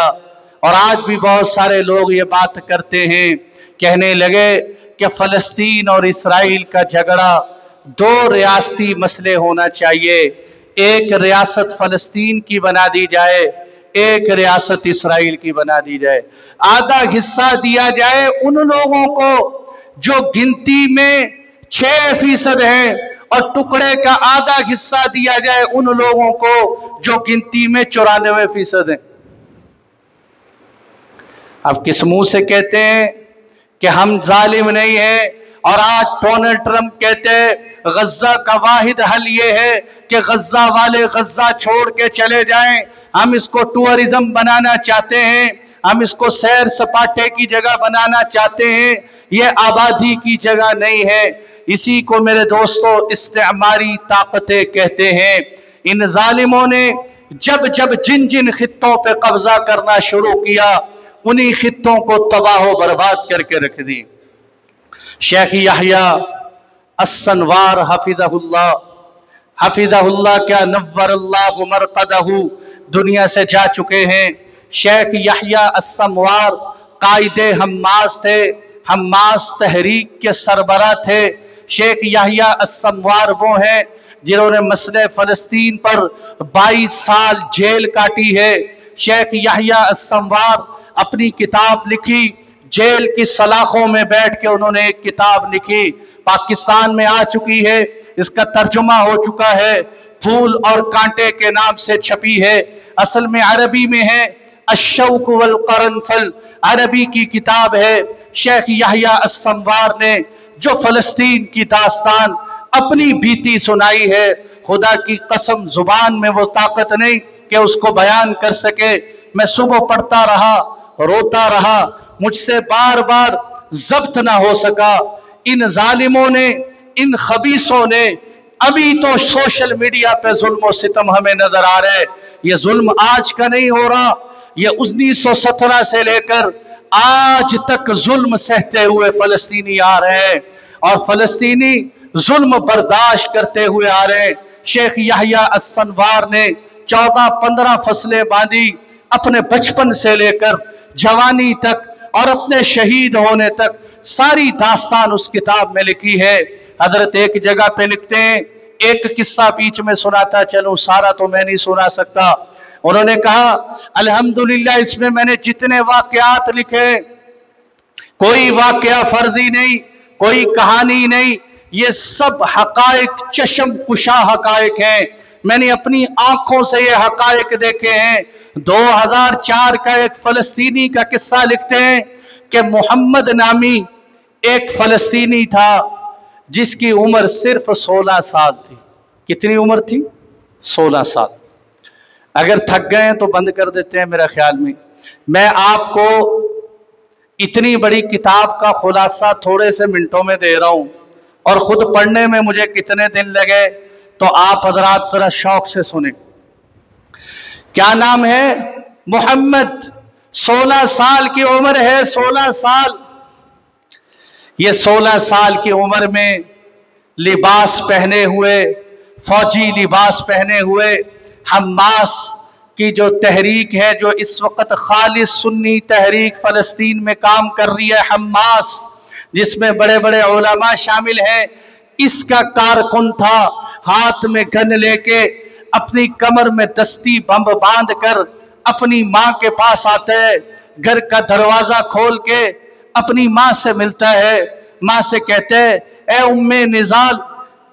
اور آج بھی بہت سارے لوگ یہ بات کرتے ہیں، کہنے لگے کہ فلسطین اور اسرائیل کا جھگڑا 2 ریاستی مسئلے ہونا چاہیے، ایک ریاست فلسطین کی بنا دی جائے، ایک ریاست اسرائیل کی بنا دی جائے، آدھا حصہ دیا جائے ان لوگوں کو جو گنتی میں 6% ہیں، اور ٹکڑے کا آدھا حصہ دیا جائے ان لوگوں کو جو گنتی میں 94% ہیں۔ اب کس منہ سے کہتے ہیں کہ ہم ظالم نہیں ہیں، اور آج ڈونلڈ ٹرمپ کہتے ہیں غزہ کا واحد حل یہ ہے کہ غزہ والے غزہ چھوڑ کے چلے جائیں۔ ہم اس کو ٹورزم بنانا چاہتے ہیں، ہم اس کو سیر سپاٹے کی جگہ بنانا چاہتے ہیں، یہ آبادی کی جگہ نہیں ہے۔ اسی کو میرے دوستو استعماری طاقتیں کہتے ہیں۔ ان ظالموں نے جب جن خطوں پہ قبضہ کرنا شروع کیا، انہی خطوں کو تباہ و برباد کر کے رکھ دی۔ شیخ یحییٰ السنوار حفظہ اللہ کیا نور اللہ مرقدہ دنیا سے جا چکے ہیں۔ شیخ یحییٰ السنوار قائد حماس تھے، حماس تحریک کے سربراہ تھے۔ شیخ یحییٰ السنوار وہ ہیں جنہوں نے مسئلہ فلسطین پر 22 سال جیل کاٹی ہے۔ شیخ یحییٰ السنوار اپنی کتاب لکھی، جیل کی سلاخوں میں بیٹھ کے انہوں نے ایک کتاب لکھی، پاکستان میں آ چکی ہے، اس کا ترجمہ ہو چکا ہے، پھول اور کانٹے کے نام سے چھپی ہے، اصل میں عربی میں ہے، الشوک والقرنفل عربی کی کتاب ہے۔ شیخ یحییٰ السنوار نے جو فلسطین کی داستان اپنی بیتی سنائی ہے، خدا کی قسم زبان میں وہ طاقت نہیں کہ اس کو بیان کر سکے۔ میں صبح پڑھتا رہا، روتا رہا، مجھ سے بار بار ضبط نہ ہو سکا۔ ان ظالموں نے، ان خبیثوں نے، ابھی تو سوشل میڈیا پہ ظلم و ستم ہمیں نظر آ رہے، یہ ظلم آج کا نہیں ہو رہا، یہ 1917 سے لے کر آج تک ظلم سہتے ہوئے فلسطینی آ رہے ہیں، اور فلسطینی ظلم برداشت کرتے ہوئے آ رہے ہیں۔ شیخ یحییٰ السنوار نے 14-15 فصلیں باندھی، اپنے بچپن سے لے کر جوانی تک اور اپنے شہید ہونے تک ساری داستان اس کتاب میں لکھی ہے۔ حضرت ایک جگہ پہ لکھتے ہیں، ایک قصہ بیچ میں سناتا چلوں، سارا تو میں نہیں سنا سکتا۔ انہوں نے کہا الحمدللہ اس میں میں نے جتنے واقعات لکھے، کوئی واقعہ فرضی نہیں، کوئی کہانی نہیں، یہ سب حقائق، چشم کشا حقائق ہیں، میں نے اپنی آنکھوں سے یہ حقائق دیکھے ہیں۔ 2004 کا ایک فلسطینی کا قصہ لکھتے ہیں کہ محمد نامی ایک فلسطینی تھا جس کی عمر صرف 16 سال تھی۔ کتنی عمر تھی؟ 16 سال۔ اگر تھک گئے ہیں تو بند کر دیتے ہیں میرا خیال میں آپ کو اتنی بڑی کتاب کا خلاصہ تھوڑے سے منٹوں میں دے رہا ہوں، اور خود پڑھنے میں مجھے کتنے دن لگے تو آپ حضرات ذرا شوق سے سنیں۔ کیا نام ہے؟ محمد، 16 سال کی عمر ہے، 16 سال۔ یہ 16 سال کی عمر میں لباس پہنے ہوئے، فوجی لباس پہنے ہوئے، حماس کی جو تحریک ہے، جو اس وقت خالص سنی تحریک فلسطین میں کام کر رہی ہے، حماس، جس میں بڑے بڑے علماء شامل ہیں، اس کا کارکن تھا۔ ہاتھ میں گن لے کے، اپنی کمر میں دستی بم باندھ کر اپنی ماں کے پاس آتا ہے، گھر کا دروازہ کھول کے اپنی ماں سے ملتا ہے، ماں سے کہتے ہیں اے ام نزال،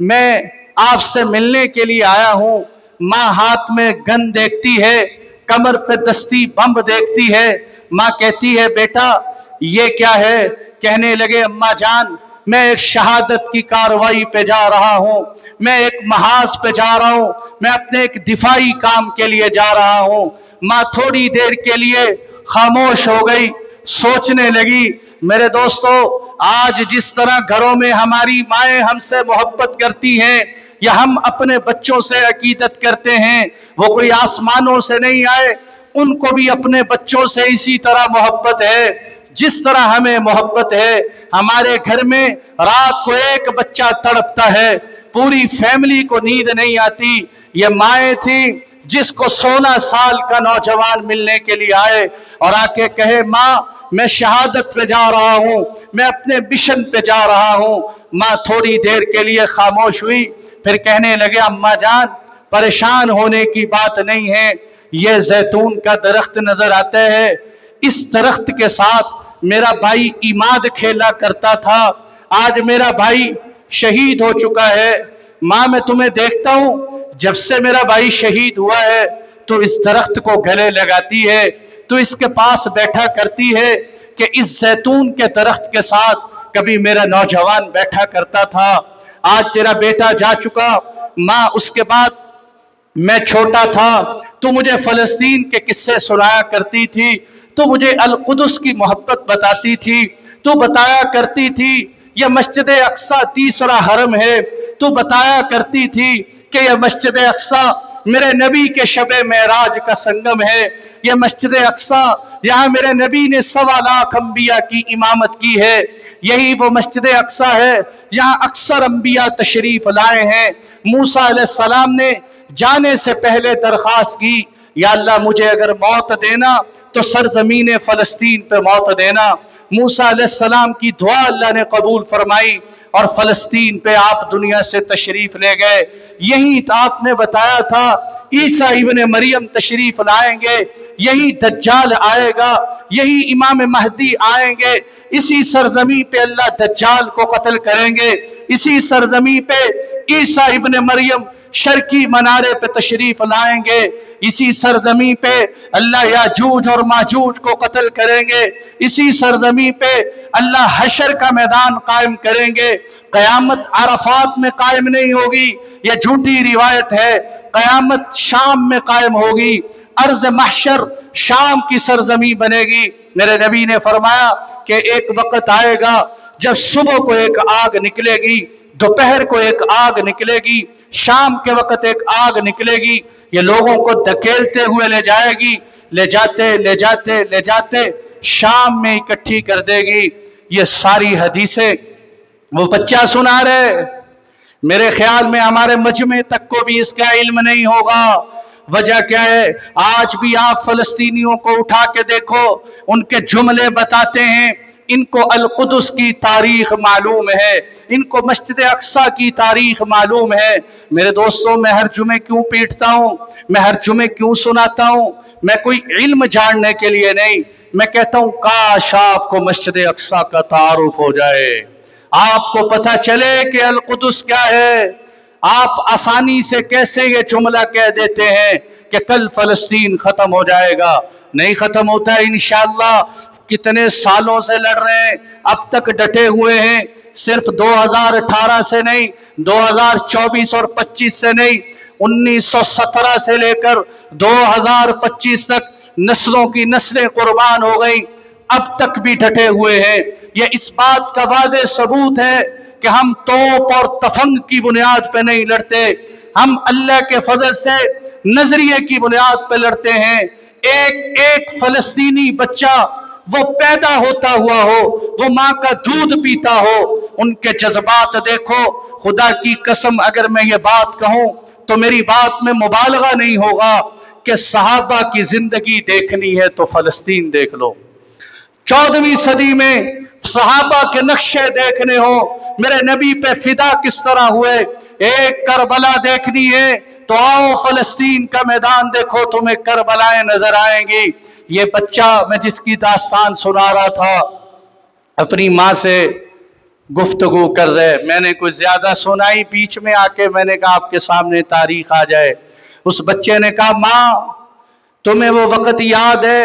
میں آپ سے ملنے کے لیے آیا ہوں۔ ماں ہاتھ میں گن دیکھتی ہے، کمر پہ دستی بم دیکھتی ہے، ماں کہتی ہے بیٹا یہ کیا ہے؟ کہنے لگے اماں جان میں ایک شہادت کی کاروائی پہ جا رہا ہوں، میں ایک محاذ پہ جا رہا ہوں، میں اپنے ایک دفاعی کام کے لیے جا رہا ہوں۔ ماں تھوڑی دیر کے لیے خاموش ہو گئی، سوچنے لگی۔ میرے دوستو، آج جس طرح گھروں میں ہماری مائیں ہم سے محبت کرتی ہیں، یا ہم اپنے بچوں سے عقیدت کرتے ہیں، وہ کوئی آسمانوں سے نہیں آئے، ان کو بھی اپنے بچوں سے اسی طرح محبت ہے جس طرح ہمیں محبت ہے۔ ہمارے گھر میں رات کو ایک بچہ تڑپتا ہے، پوری فیملی کو نیند نہیں آتی۔ یہ مائیں تھیں جس کو 16 سال کا نوجوان ملنے کے لیے آئے اور آ کے کہے ماں میں شہادت پہ جا رہا ہوں، میں اپنے مشن پہ جا رہا ہوں۔ ماں تھوڑی دیر کے لیے خاموش ہوئی، پھر کہنے لگے اماں جان پریشان ہونے کی بات نہیں ہے، یہ زیتون کا درخت نظر آتا ہے، اس درخت کے ساتھ میرا بھائی عماد کھیلا کرتا تھا، آج میرا بھائی شہید ہو چکا ہے۔ ماں میں تمہیں دیکھتا ہوں، جب سے میرا بھائی شہید ہوا ہے تو اس درخت کو گلے لگاتی ہے، تو اس کے پاس بیٹھا کرتی ہے کہ اس زیتون کے درخت کے ساتھ کبھی میرا نوجوان بیٹھا کرتا تھا، آج تیرا بیٹا جا چکا، ماں اس کے بعد میں چھوٹا تھا تو مجھے فلسطین کے قصے سنایا کرتی تھی، تو مجھے القدس کی محبت بتاتی تھی، تو بتایا کرتی تھی یہ مسجد اقصی تیسرا حرم ہے، تو بتایا کرتی تھی کہ یہ مسجد اقصی میرے نبی کے شب معراج کا سنگم ہے، یہ مسجد اقصی یہاں میرے نبی نے 1.25 لاکھ انبیاء کی امامت کی ہے، یہی وہ مسجد اقصی ہے یہاں اکثر انبیاء تشریف لائے ہیں۔ موسیٰ علیہ السلام نے جانے سے پہلے درخواست کی، یا اللہ مجھے اگر موت دینا تو سرزمین فلسطین پہ موت دینا۔ موسیٰ علیہ السلام کی دعا اللہ نے قبول فرمائی اور فلسطین پہ آپ دنیا سے تشریف لے گئے۔ یہی آپ نے بتایا تھا عیسیٰ ابن مریم تشریف لائیں گے، یہی دجال آئے گا، یہی امام مہدی آئیں گے، اسی سرزمین پہ اللہ دجال کو قتل کریں گے، اسی سرزمین پہ عیسیٰ ابن مریم شرقی منارے پہ تشریف لائیں گے، اسی سرزمین پہ اللہ یاجوج اور ماجوج کو قتل کریں گے، اسی سرزمین پہ اللہ حشر کا میدان قائم کریں گے۔ قیامت عرفات میں قائم نہیں ہوگی، یہ جھوٹی روایت ہے، قیامت شام میں قائم ہوگی، ارض محشر شام کی سرزمین بنے گی۔ میرے نبی نے فرمایا کہ ایک وقت آئے گا جب صبح کو ایک آگ نکلے گی، دوپہر کو ایک آگ نکلے گی، شام کے وقت ایک آگ نکلے گی، یہ لوگوں کو دھکیلتے ہوئے لے جائے گی، لے جاتے شام میں اکٹھی کر دے گی۔ یہ ساری حدیثیں وہ بچہ سنا رہے، میرے خیال میں ہمارے مجمع تک کو بھی اس کا علم نہیں ہوگا۔ وجہ کیا ہے؟ آج بھی آپ فلسطینیوں کو اٹھا کے دیکھو، ان کے جملے بتاتے ہیں، ان کو القدس کی تاریخ معلوم ہے، ان کو مسجد اقصی کی تاریخ معلوم ہے۔ میرے دوستوں، میں ہر جمعے کیوں پیٹتا ہوں، میں ہر جمعے کیوں سناتا ہوں؟ میں کوئی علم جاننے کے لیے نہیں، میں کہتا ہوں کاش آپ کو مسجد اقصی کا تعارف ہو جائے، آپ کو پتہ چلے کہ القدس کیا ہے۔ آپ آسانی سے کیسے یہ جملہ کہہ دیتے ہیں کہ کل فلسطین ختم ہو جائے گا؟ نہیں ختم ہوتا ہے انشاءاللہ۔ کتنے سالوں سے لڑ رہے ہیں، اب تک ڈٹے ہوئے ہیں، صرف 2018 سے نہیں، 2024 اور 25 سے نہیں، 1917 سے لے کر 2025 تک نسلوں کی نسلیں قربان ہو گئیں، اب تک بھی ڈٹے ہوئے ہیں۔ یہ اس بات کا واضح ثبوت ہے کہ ہم توپ اور تفنگ کی بنیاد پہ نہیں لڑتے، ہم اللہ کے فضل سے نظریے کی بنیاد پہ لڑتے ہیں۔ ایک فلسطینی بچہ وہ پیدا ہوتا ہوا ہو، وہ ماں کا دودھ پیتا ہو، ان کے جذبات دیکھو۔ خدا کی قسم اگر میں یہ بات کہوں تو میری بات میں مبالغہ نہیں ہوگا کہ صحابہ کی زندگی دیکھنی ہے تو فلسطین دیکھ لو۔ 14ویں صدی میں صحابہ کے نقشے دیکھنے ہو، میرے نبی پہ فدا کس طرح ہوئے، ایک کربلا دیکھنی ہے تو آؤ فلسطین کا میدان دیکھو، تمہیں کربلائیں نظر آئیں گی۔ یہ بچہ میں جس کی داستان سنا رہا تھا، اپنی ماں سے گفتگو کر رہے، میں نے کوئی زیادہ سنائی، بیچ میں آ کے میں نے کہا آپ کے سامنے تاریخ آ جائے۔ اس بچے نے کہا ماں تمہیں وہ وقت یاد ہے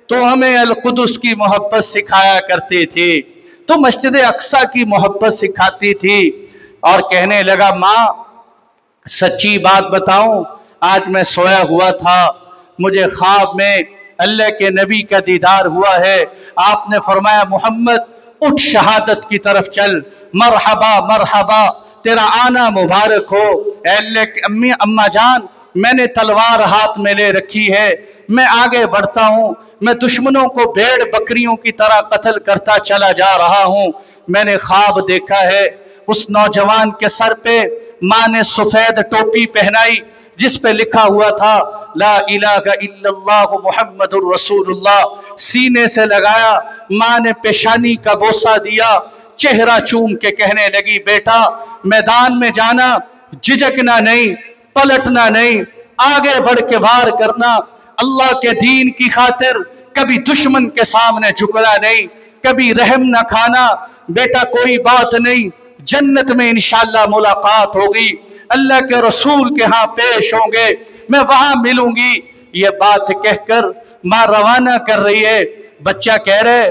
تو ہمیں القدس کی محبت سکھایا کرتی تھی، تو مسجد اقصی کی محبت سکھاتی تھی۔ اور کہنے لگا ماں سچی بات بتاؤں، آج میں سویا ہوا تھا، مجھے خواب میں اللہ کے نبی کا دیدار ہوا ہے، آپ نے فرمایا محمد اٹھ شہادت کی طرف چل، مرحبا مرحبا تیرا آنا مبارک ہو۔ اے اللہ کی اماں جان، میں نے تلوار ہاتھ میں لے رکھی ہے، میں آگے بڑھتا ہوں، میں دشمنوں کو بھیڑ بکریوں کی طرح قتل کرتا چلا جا رہا ہوں۔ میں نے خواب دیکھا ہے، اس نوجوان کے سر پہ ماں نے سفید ٹوپی پہنائی جس پہ لکھا ہوا تھا لا الہ الا اللہ محمد الرسول اللہ، سینے سے لگایا، ماں نے پیشانی کا بوسہ دیا، چہرہ چوم کے کہنے لگی بیٹا میدان میں جانا، جھجکنا نہیں، پلٹنا نہیں، آگے بڑھ کے وار کرنا، اللہ کے دین کی خاطر کبھی دشمن کے سامنے جھکنا نہیں، کبھی رحم نہ کھانا۔ بیٹا کوئی بات نہیں، جنت میں انشاءاللہ ملاقات ہوگی، اللہ کے رسول کے ہاں پیش ہوں گے، میں وہاں ملوں گی۔ یہ بات کہہ کر ماں روانہ کر رہی ہے، بچہ کہہ رہے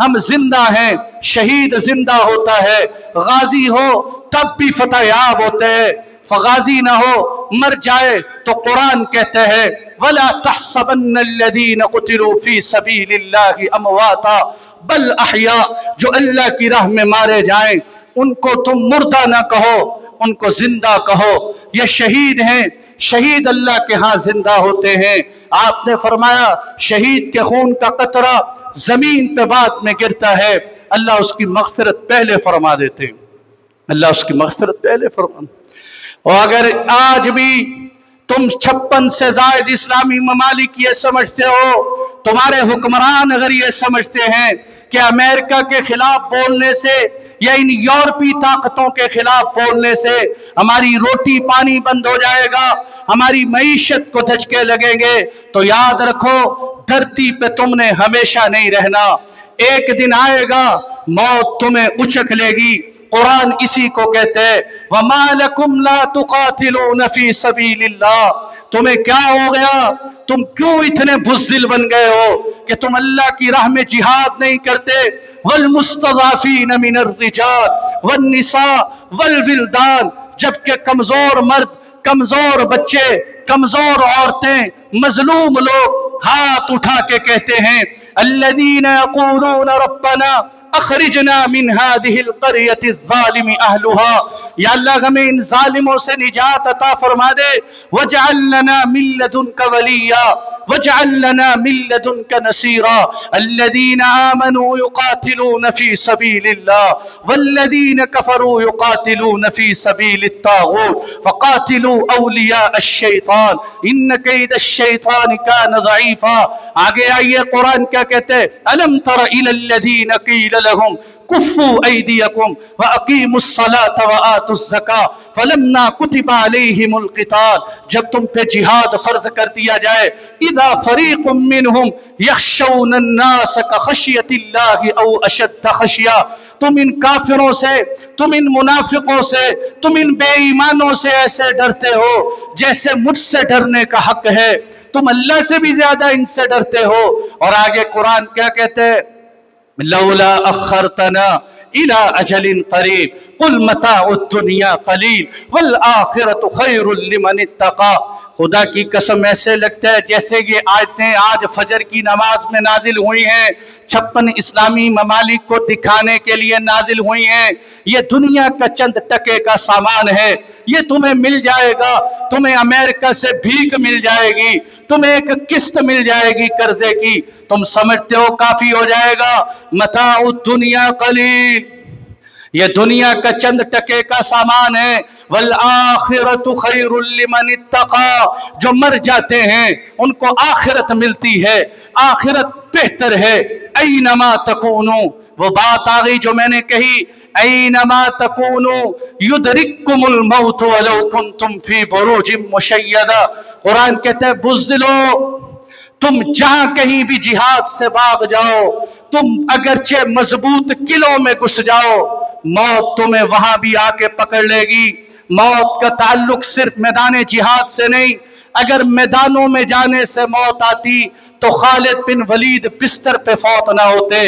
ہم زندہ ہیں، شہید زندہ ہوتا ہے، غازی ہو تب بھی فتح یاب ہوتے ہیں، غازی نہ ہو مر جائے تو قرآن کہتا ہے وَلَا تَحْسَبَنَّ الَّذِينَ قُتِلُوا فِي سَبِيلِ اللَّهِ أَمْوَاتًا بَلْ أَحْيَاءٌ، جو اللہ کی راہ میں مارے جائیں ان کو تم مردہ نہ کہو، ان کو زندہ کہو، یہ شہید ہیں، شہید اللہ کے ہاں زندہ ہوتے ہیں۔ آپ نے فرمایا شہید کے خون کا قطرہ زمین پہ بعد میں گرتا ہے، اللہ اس کی مغفرت پہلے فرما دیتے ہیں، اللہ اس کی مغفرت پہلے فرما۔ اور اگر آج بھی تم 56 سے زائد اسلامی ممالک یہ سمجھتے ہو، تمہارے حکمران اگر یہ سمجھتے ہیں کہ امریکہ کے خلاف بولنے سے یا ان یورپی طاقتوں کے خلاف بولنے سے ہماری روٹی پانی بند ہو جائے گا، ہماری معیشت کو دھچکے لگیں گے، تو یاد رکھو دھرتی پہ تم نے ہمیشہ نہیں رہنا، ایک دن آئے گا موت تمہیں اچک لے گی۔ قرآن اسی کو کہتے ہیں وَمَا لَكُمْ لَا تُقَاتِلُونَ فِي سَبِيلِ اللَّهِ، تمہیں کیا ہو گیا، تم کیوں اتنے بزدل بن گئے ہو کہ تم اللہ کی راہ میں جہاد نہیں کرتے؟ وَالْمُسْتَضْعَفِينَ مِنَ الرِّجَالِ وَالنِّسَاءِ وَالْوِلْدَانِ، جبکہ کمزور مرد، کمزور بچے، کمزور عورتیں، مظلوم لوگ ہاتھ اٹھا کے کہتے ہیں الَّذِينَ يَقُولُونَ رَبَّنَا اخرجنا من هذه القرية الظالم اهلها، یا اللہ ہمیں ان ظالموں سے نجات عطا فرما دے، واجعل لنا من لدنك وليا واجعل لنا من لدنك نصيرا، الذين آمنوا يقاتلون في سبيل الله والذين كفروا يقاتلون في سبيل الطاغوت فقاتلوا أولياء الشيطان إن كيد الشيطان كان ضعيفا۔ آگے آئیے قرآن کیا کہتے ہیں ألم تر إلى الذين قيل لهم كفوا أيديكم وأقيموا الصلاة وآتوا الزكاة فلما كتب عليهم القتال، جب تم پہ جہاد فرض کر دیا جائے إذا فريق منهم يخشون الناس كخشية الله أو أشد خشية، تم ان کافروں سے، تم ان منافقوں سے، تم ان بے ایمانوں سے ایسے ڈرتے ہو جیسے مجھ سے ڈرنے کا حق ہے، تم اللہ سے بھی زیادہ ان سے ڈرتے ہو۔ اور آگے قرآن کیا کہتے ہیں لولا اخرتنا الى اجل قریب قل متاع الدنیا قلیل والآخرۃ خیر لمن اتقى۔ خدا کی قسم ایسے لگتا ہے جیسے یہ آیتیں آج فجر کی نماز میں نازل ہوئی ہیں، 56 اسلامی ممالک کو دکھانے کے لیے نازل ہوئی ہیں، یہ دنیا کا چند ٹکے کا سامان ہے، یہ تمہیں مل جائے گا، تمہیں امریکہ سے بھیک مل جائے گی، تمہیں ایک قسط مل جائے گی قرضے کی، تم سمجھتے ہو کافی ہو جائے گا، متاع الدنیا قلیل، یہ دنیا کا چند ٹکے کا سامان ہے، والآخرۃ خیر لمن اتقى، جو مر جاتے ہیں ان کو آخرت ملتی ہے، آخرت بہتر ہے۔ اینما تکونوا، وہ بات آ گئی جو میں نے کہی اینما تکونوا یدرککم الموت ولو کنتم فی بروج مشیدہ۔ قرآن کہتا ہے بزدلو، تم جہاں کہیں بھی جہاد سے بھاگ جاؤ، تم اگرچہ مضبوط قلعوں میں گھس جاؤ، موت تمہیں وہاں بھی آ کے پکڑ لے گی۔ موت کا تعلق صرف میدان جہاد سے نہیں، اگر میدانوں میں جانے سے موت آتی تو خالد بن ولید بستر پہ فوت نہ ہوتے،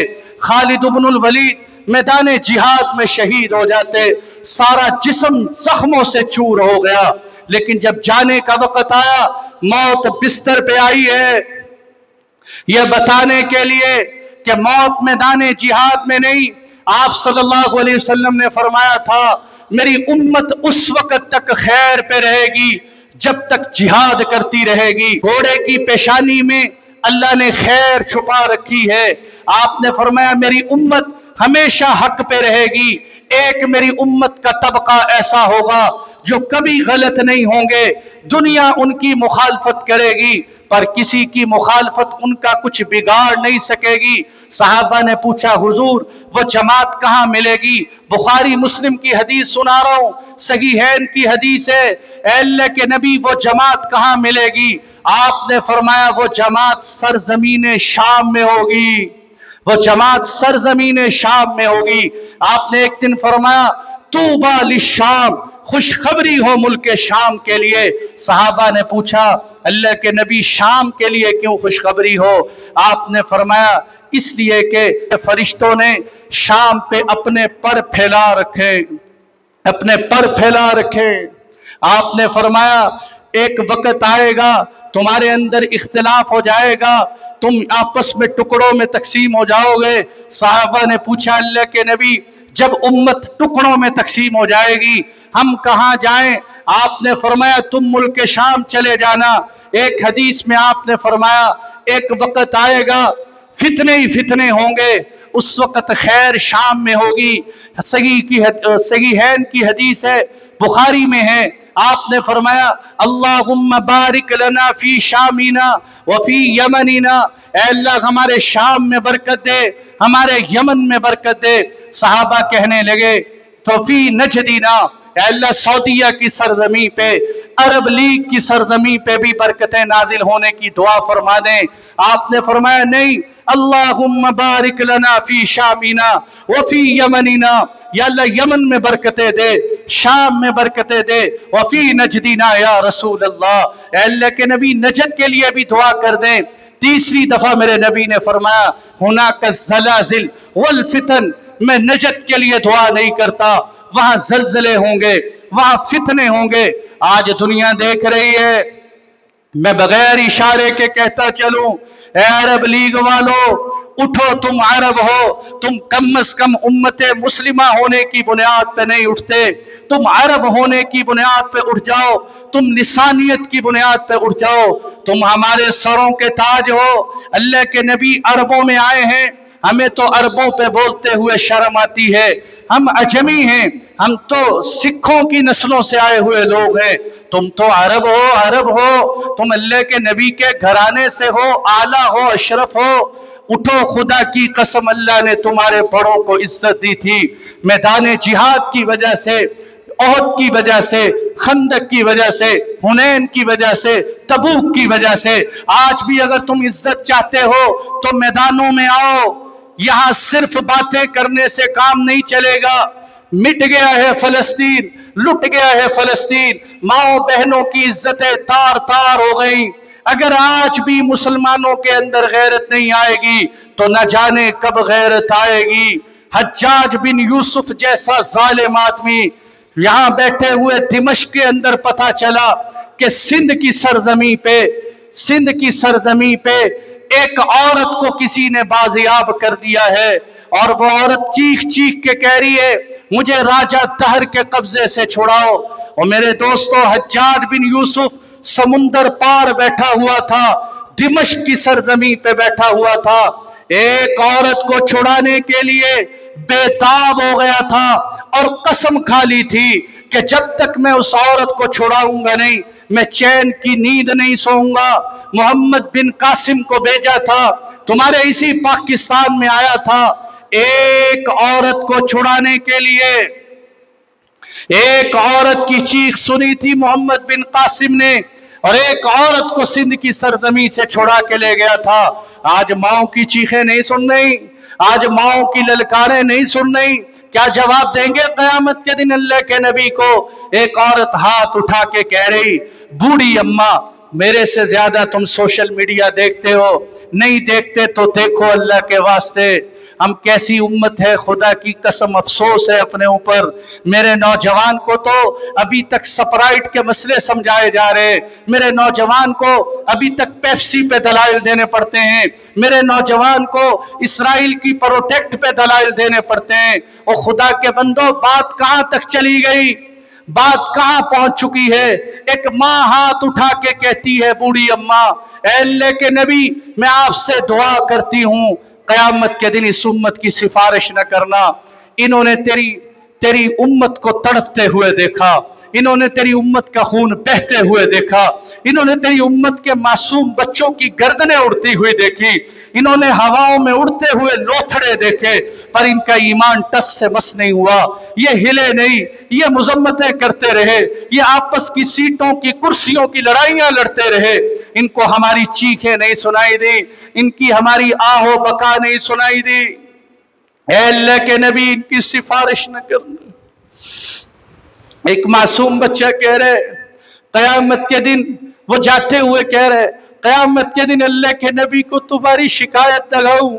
خالد بن الولید میدان جہاد میں شہید ہو جاتے، سارا جسم زخموں سے چور ہو گیا، لیکن جب جانے کا وقت آیا موت بستر پہ آئی ہے یہ بتانے کے لیے کہ موت میدان جہاد میں نہیں۔ آپ صلی اللہ علیہ وسلم نے فرمایا تھا میری امت اس وقت تک خیر پہ رہے گی جب تک جہاد کرتی رہے گی۔ گھوڑے کی پیشانی میں اللہ نے خیر چھپا رکھی ہے۔ آپ نے فرمایا میری امت ہمیشہ حق پہ رہے گی، ایک میری امت کا طبقہ ایسا ہوگا جو کبھی غلط نہیں ہوں گے، دنیا ان کی مخالفت کرے گی پر کسی کی مخالفت ان کا کچھ بگاڑ نہیں سکے گی۔ صحابہ نے پوچھا حضور وہ جماعت کہاں ملے گی؟ بخاری مسلم کی حدیث سنا رہا ہوں، صحیحین کی حدیث ہے، اے اللہ کے نبی وہ جماعت کہاں ملے گی؟ آپ نے فرمایا وہ جماعت سرزمین شام میں ہوگی، وہ جماعت سرزمین شام میں ہوگی۔ آپ نے ایک دن فرمایا طوبیٰ للشام، خوشخبری ہو ملک شام کے لیے۔ صحابہ نے پوچھا اللہ کے نبی شام کے لیے کیوں خوشخبری ہو؟ آپ نے فرمایا اس لیے کہ فرشتوں نے شام پہ اپنے پر پھیلا رکھے، اپنے پر پھیلا رکھے۔ آپ نے فرمایا ایک وقت آئے گا تمہارے اندر اختلاف ہو جائے گا، تم آپس میں ٹکڑوں میں تقسیم ہو جاؤ گے۔ صحابہ نے پوچھا اللہ کے نبی جب امت ٹکڑوں میں تقسیم ہو جائے گی ہم کہاں جائیں؟ آپ نے فرمایا تم ملک شام چلے جانا۔ ایک حدیث میں آپ نے فرمایا ایک وقت آئے گا فتنے ہی فتنے ہوں گے، اس وقت خیر شام میں ہوگی۔ صحیحین کی حدیث ہے، بخاری میں ہے، آپ نے فرمایا اللہم بارک لنا فی شامنا وفی یمننا، اے اللہ ہمارے شام میں برکت دے، ہمارے یمن میں برکت دے۔ صحابہ کہنے لگے ففی نجدنا، اے اللہ سعودیہ کی سرزمین پہ، عرب لیگ کی سرزمین پہ بھی برکتیں نازل ہونے کی دعا فرما دیں۔ آپ نے فرمایا نہیں، اللہم بارک لنا فی شامنا وفی یمننا، یا اللہ یمن میں برکتیں دے، شام میں برکتیں دے، وفی نجدنا یا رسول اللہ، اے اللہ کے نبی نجد کے لیے بھی دعا کر دیں۔ تیسری دفعہ میرے نبی نے فرمایا ہناک الزلازل والفتن، میں نجد کے لیے دعا نہیں کرتا، وہاں زلزلے ہوں گے، وہاں فتنے ہوں گے۔ آج دنیا دیکھ رہی ہے، میں بغیر اشارے کے کہتا چلوں، اے عرب لیگ والو اٹھو، تم عرب ہو، تم کم از کم امت مسلمہ ہونے کی بنیاد پہ نہیں اٹھتے، تم عرب ہونے کی بنیاد پہ اٹھ جاؤ، تم لسانیت کی بنیاد پہ اٹھ جاؤ، تم ہمارے سروں کے تاج ہو۔ اللہ کے نبی عربوں میں آئے ہیں، ہمیں تو عربوں پہ بولتے ہوئے شرم آتی ہے، ہم عجمی ہیں، ہم تو سکھوں کی نسلوں سے آئے ہوئے لوگ ہیں، تم تو عرب ہو، عرب ہو، تم اللہ کے نبی کے گھرانے سے ہو، اعلیٰ ہو، اشرف ہو۔ اٹھو، خدا کی قسم اللہ نے تمہارے بڑوں کو عزت دی تھی، میدان جہاد کی وجہ سے، احد کی وجہ سے، خندق کی وجہ سے، حنین کی وجہ سے، تبوک کی وجہ سے۔ آج بھی اگر تم عزت چاہتے ہو تو میدانوں میں آؤ، یہاں صرف باتیں کرنے سے کام نہیں چلے گا۔ مٹ گیا ہے فلسطین، لٹ گیا ہے فلسطین، ماؤں بہنوں کی عزتیں تار تار ہو گئیں۔ اگر آج بھی مسلمانوں کے اندر غیرت نہیں آئے گی تو نہ جانے کب غیرت آئے گی۔ حجاج بن یوسف جیسا ظالم آدمی یہاں بیٹھے ہوئے دمشق کے اندر پتہ چلا کہ سندھ کی سرزمین پہ ایک عورت کو کسی نے بازیاب کر دیا ہے، اور وہ عورت چیخ چیخ کے کہہ رہی ہے مجھے راجہ دہر کے قبضے سے چھڑاؤ۔ اور میرے دوستو حجاج بن یوسف سمندر پار بیٹھا ہوا تھا، دمشق کی سرزمین پہ بیٹھا ہوا تھا، ایک عورت کو چھڑانے کے لیے بے تاب ہو گیا تھا اور قسم کھا لی تھی کہ جب تک میں اس عورت کو چھڑاؤں گا نہیں میں چین کی نیند نہیں سوؤں گا۔ محمد بن قاسم کو بھیجا تھا، تمہارے اسی پاکستان میں آیا تھا، ایک عورت کو چھڑانے کے لیے، ایک عورت کی چیخ سنی تھی محمد بن قاسم نے، اور ایک عورت کو سندھ کی سرزمین سے چھڑا کے لے گیا تھا۔ آج ماؤں کی چیخیں نہیں سن رہی، آج ماؤں کی للکاریں نہیں سن رہی، کیا جواب دیں گے قیامت کے دن اللہ کے نبی کو؟ ایک عورت ہاتھ اٹھا کے کہہ رہی بوڑھی اماں، میرے سے زیادہ تم سوشل میڈیا دیکھتے ہو، نہیں دیکھتے تو دیکھو اللہ کے واسطے، ہم کیسی امت ہے، خدا کی قسم افسوس ہے اپنے اوپر۔ میرے نوجوان کو تو ابھی تک سپرائٹ کے مسئلے سمجھائے جا رہے، میرے نوجوان کو ابھی تک پیپسی پہ دلائل دینے پڑتے ہیں، میرے نوجوان کو اسرائیل کی پروٹیکٹ پہ دلائل دینے پڑتے ہیں۔ اور خدا کے بندو بات کہاں تک چلی گئی، بات کہاں پہنچ چکی ہے؟ ایک ماں ہاتھ اٹھا کے کہتی ہے بوڑھی اماں، اے اللہ کے نبی میں آپ سے دعا کرتی ہوں قیامت کے دن اس امت کی سفارش نہ کرنا، انہوں نے تیری امت کو تڑپتے ہوئے دیکھا، انہوں نے تیری امت کا خون بہتے ہوئے دیکھا، انہوں نے تیری امت کے معصوم بچوں کی گردنیں اڑتی ہوئی دیکھی، انہوں نے ہواؤں میں اڑتے ہوئے لوتھڑے دیکھے، پر ان کا ایمان ٹس سے مس نہیں ہوا، یہ ہلے نہیں، یہ مذمتیں کرتے رہے، یہ آپس کی سیٹوں کی کرسیوں کی لڑائیاں لڑتے رہے، ان کو ہماری چیخیں نہیں سنائی دی، ان کی ہماری آہ و بکا نہیں سنائی دی۔ اے اللہ کے نبی ان کی سفارش نہ کرنا۔ ایک معصوم بچہ کہہ رہے قیامت کے دن، وہ جاتے ہوئے کہہ رہے قیامت کے دن اللہ کے نبی کو تمہاری شکایت لگاؤں،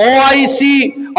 OIC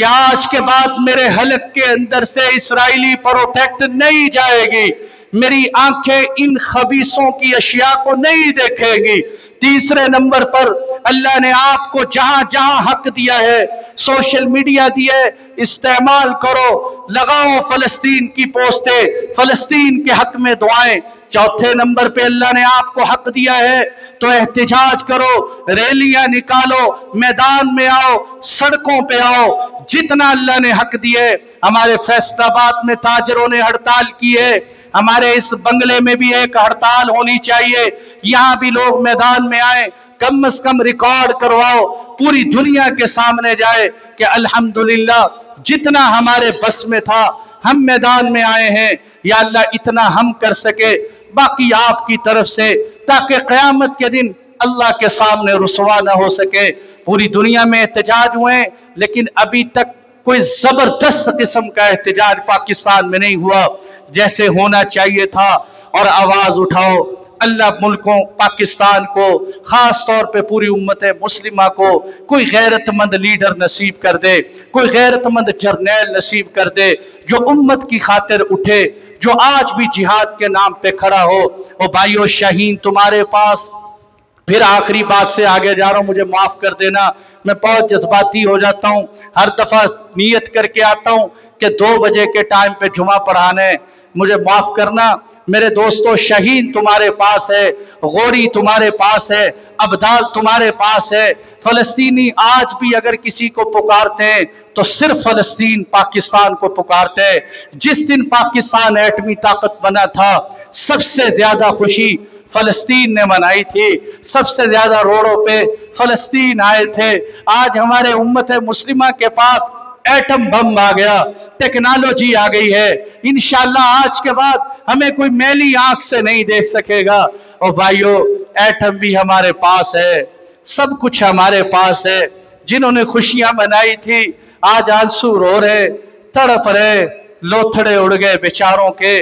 کہ آج کے بعد میرے حلق کے اندر سے اسرائیلی پروٹیکٹ نہیں جائے گی، میری آنکھیں ان خبیثوں کی اشیاء کو نہیں دیکھے گی۔ تیسرے نمبر پر اللہ نے آپ کو جہاں جہاں حق دیا ہے، سوشل میڈیا دیا ہے، استعمال کرو، لگاؤ فلسطین کی پوسٹیں، فلسطین کے حق میں دعائیں۔ چوتھے نمبر پہ اللہ نے آپ کو حق دیا ہے تو احتجاج کرو، ریلیاں نکالو، میدان میں آؤ، سڑکوں پہ آؤ، جتنا اللہ نے حق دیے۔ ہمارے فیصل آباد میں تاجروں نے ہڑتال کی ہے، ہمارے اس بنگلے میں بھی ایک ہڑتال ہونی چاہیے، یہاں بھی لوگ میدان میں آئیں، کم از کم ریکارڈ کرواؤ، پوری دنیا کے سامنے جائے کہ الحمدللہ جتنا ہمارے بس میں تھا ہم میدان میں آئے ہیں، یا اللہ اتنا ہم کر سکے، باقی آپ کی طرف سے، تاکہ قیامت کے دن اللہ کے سامنے رسوا نہ ہو سکے۔ پوری دنیا میں احتجاج ہوئے لیکن ابھی تک کوئی زبردست قسم کا احتجاج پاکستان میں نہیں ہوا جیسے ہونا چاہیے تھا۔ اور آواز اٹھاؤ، اللہ ملکوں پاکستان کو، خاص طور پہ پوری امت مسلمہ کو کوئی غیرت مند لیڈر نصیب کر دے، کوئی غیرت مند جرنیل نصیب کر دے جو امت کی خاطر اٹھے، جو آج بھی جہاد کے نام پہ کھڑا ہو۔ اور بھائیو شاہین تمہارے پاس، پھر آخری بات سے آگے جا رہا ہوں، مجھے معاف کر دینا، میں بہت جذباتی ہو جاتا ہوں، ہر دفعہ نیت کر کے آتا ہوں کہ 2 بجے کے ٹائم پہ جمعہ پڑھانے، مجھے معاف کرنا میرے دوستو۔ شاہین تمہارے پاس ہے، غوری تمہارے پاس ہے، ابدال تمہارے پاس ہے۔ فلسطینی آج بھی اگر کسی کو پکارتے ہیں تو صرف فلسطین پاکستان کو پکارتے ہیں۔ جس دن پاکستان ایٹمی طاقت بنا تھا سب سے زیادہ خوشی فلسطین نے منائی تھی، سب سے زیادہ روڈوں پہ فلسطین آئے تھے۔ آج ہمارے امت مسلمہ کے پاس ایٹم بم آ گیا، ٹیکنالوجی آ گئی ہے، انشاءاللہ آج کے بعد ہمیں کوئی میلی آنکھ سے نہیں دیکھ سکے گا۔ اور بھائیو ایٹم بھی ہمارے پاس ہے، سب کچھ ہمارے پاس ہے۔ جنہوں نے خوشیاں منائی تھی آج آنسو رو رہے، تڑپ رہے، لوتھڑے اڑ گئے بیچاروں کے۔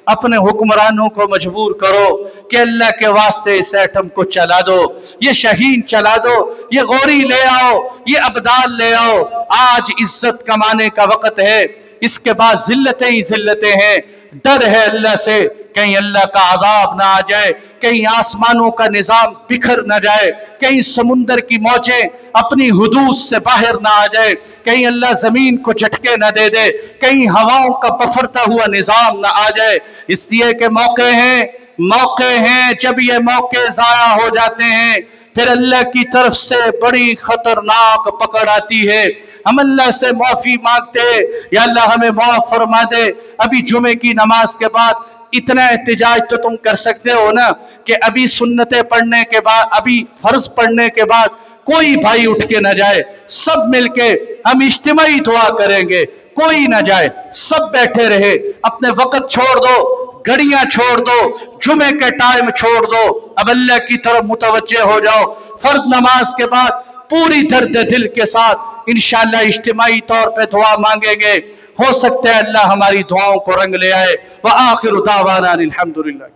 اپنے حکمرانوں کو مجبور کرو کہ اللہ کے واسطے اس ایٹم کو چلا دو، یہ شاہین چلا دو، یہ غوری لے آؤ، یہ ابدال لے آؤ۔ آج عزت کمانے کا وقت ہے، اس کے بعد ذلتیں ہی ذلتیں ہیں۔ ڈر ہے اللہ سے، کہیں اللہ کا عذاب نہ آ جائے، کہیں آسمانوں کا نظام بکھر نہ جائے، کہیں سمندر کی موجیں اپنی حدود سے باہر نہ آ جائے، کہیں اللہ زمین کو جھٹکے نہ دے دے، کہیں ہواؤں کا بفرتا ہوا نظام نہ آ جائے۔ اس لیے کہ موقع ہیں، جب یہ موقع ضائع ہو جاتے ہیں پھر اللہ کی طرف سے بڑی خطرناک پکڑ آتی ہے۔ ہم اللہ سے معافی مانگتے ہیں، یا اللہ ہمیں معاف فرما دے۔ ابھی جمعے کی نماز کے بعد اتنا احتجاج تو تم کر سکتے ہو نا کہ ابھی سنتیں پڑھنے کے بعد، ابھی فرض پڑھنے کے بعد کوئی بھائی اٹھ کے نہ جائے، سب مل کے ہم اجتماعی دعا کریں گے، کوئی نہ جائے، سب بیٹھے رہے، اپنے وقت چھوڑ دو، گھڑیاں چھوڑ دو، جمعے کے ٹائم چھوڑ دو، اب اللہ کی طرف متوجہ ہو جاؤ۔ فرض نماز کے بعد پوری درد دل کے ساتھ انشاءاللہ اجتماعی طور پہ دعا مانگیں گے، ہو سکتا ہے اللہ ہماری دعاؤں کو رنگ لے آئے۔ وآخر دعوانا الحمدللہ۔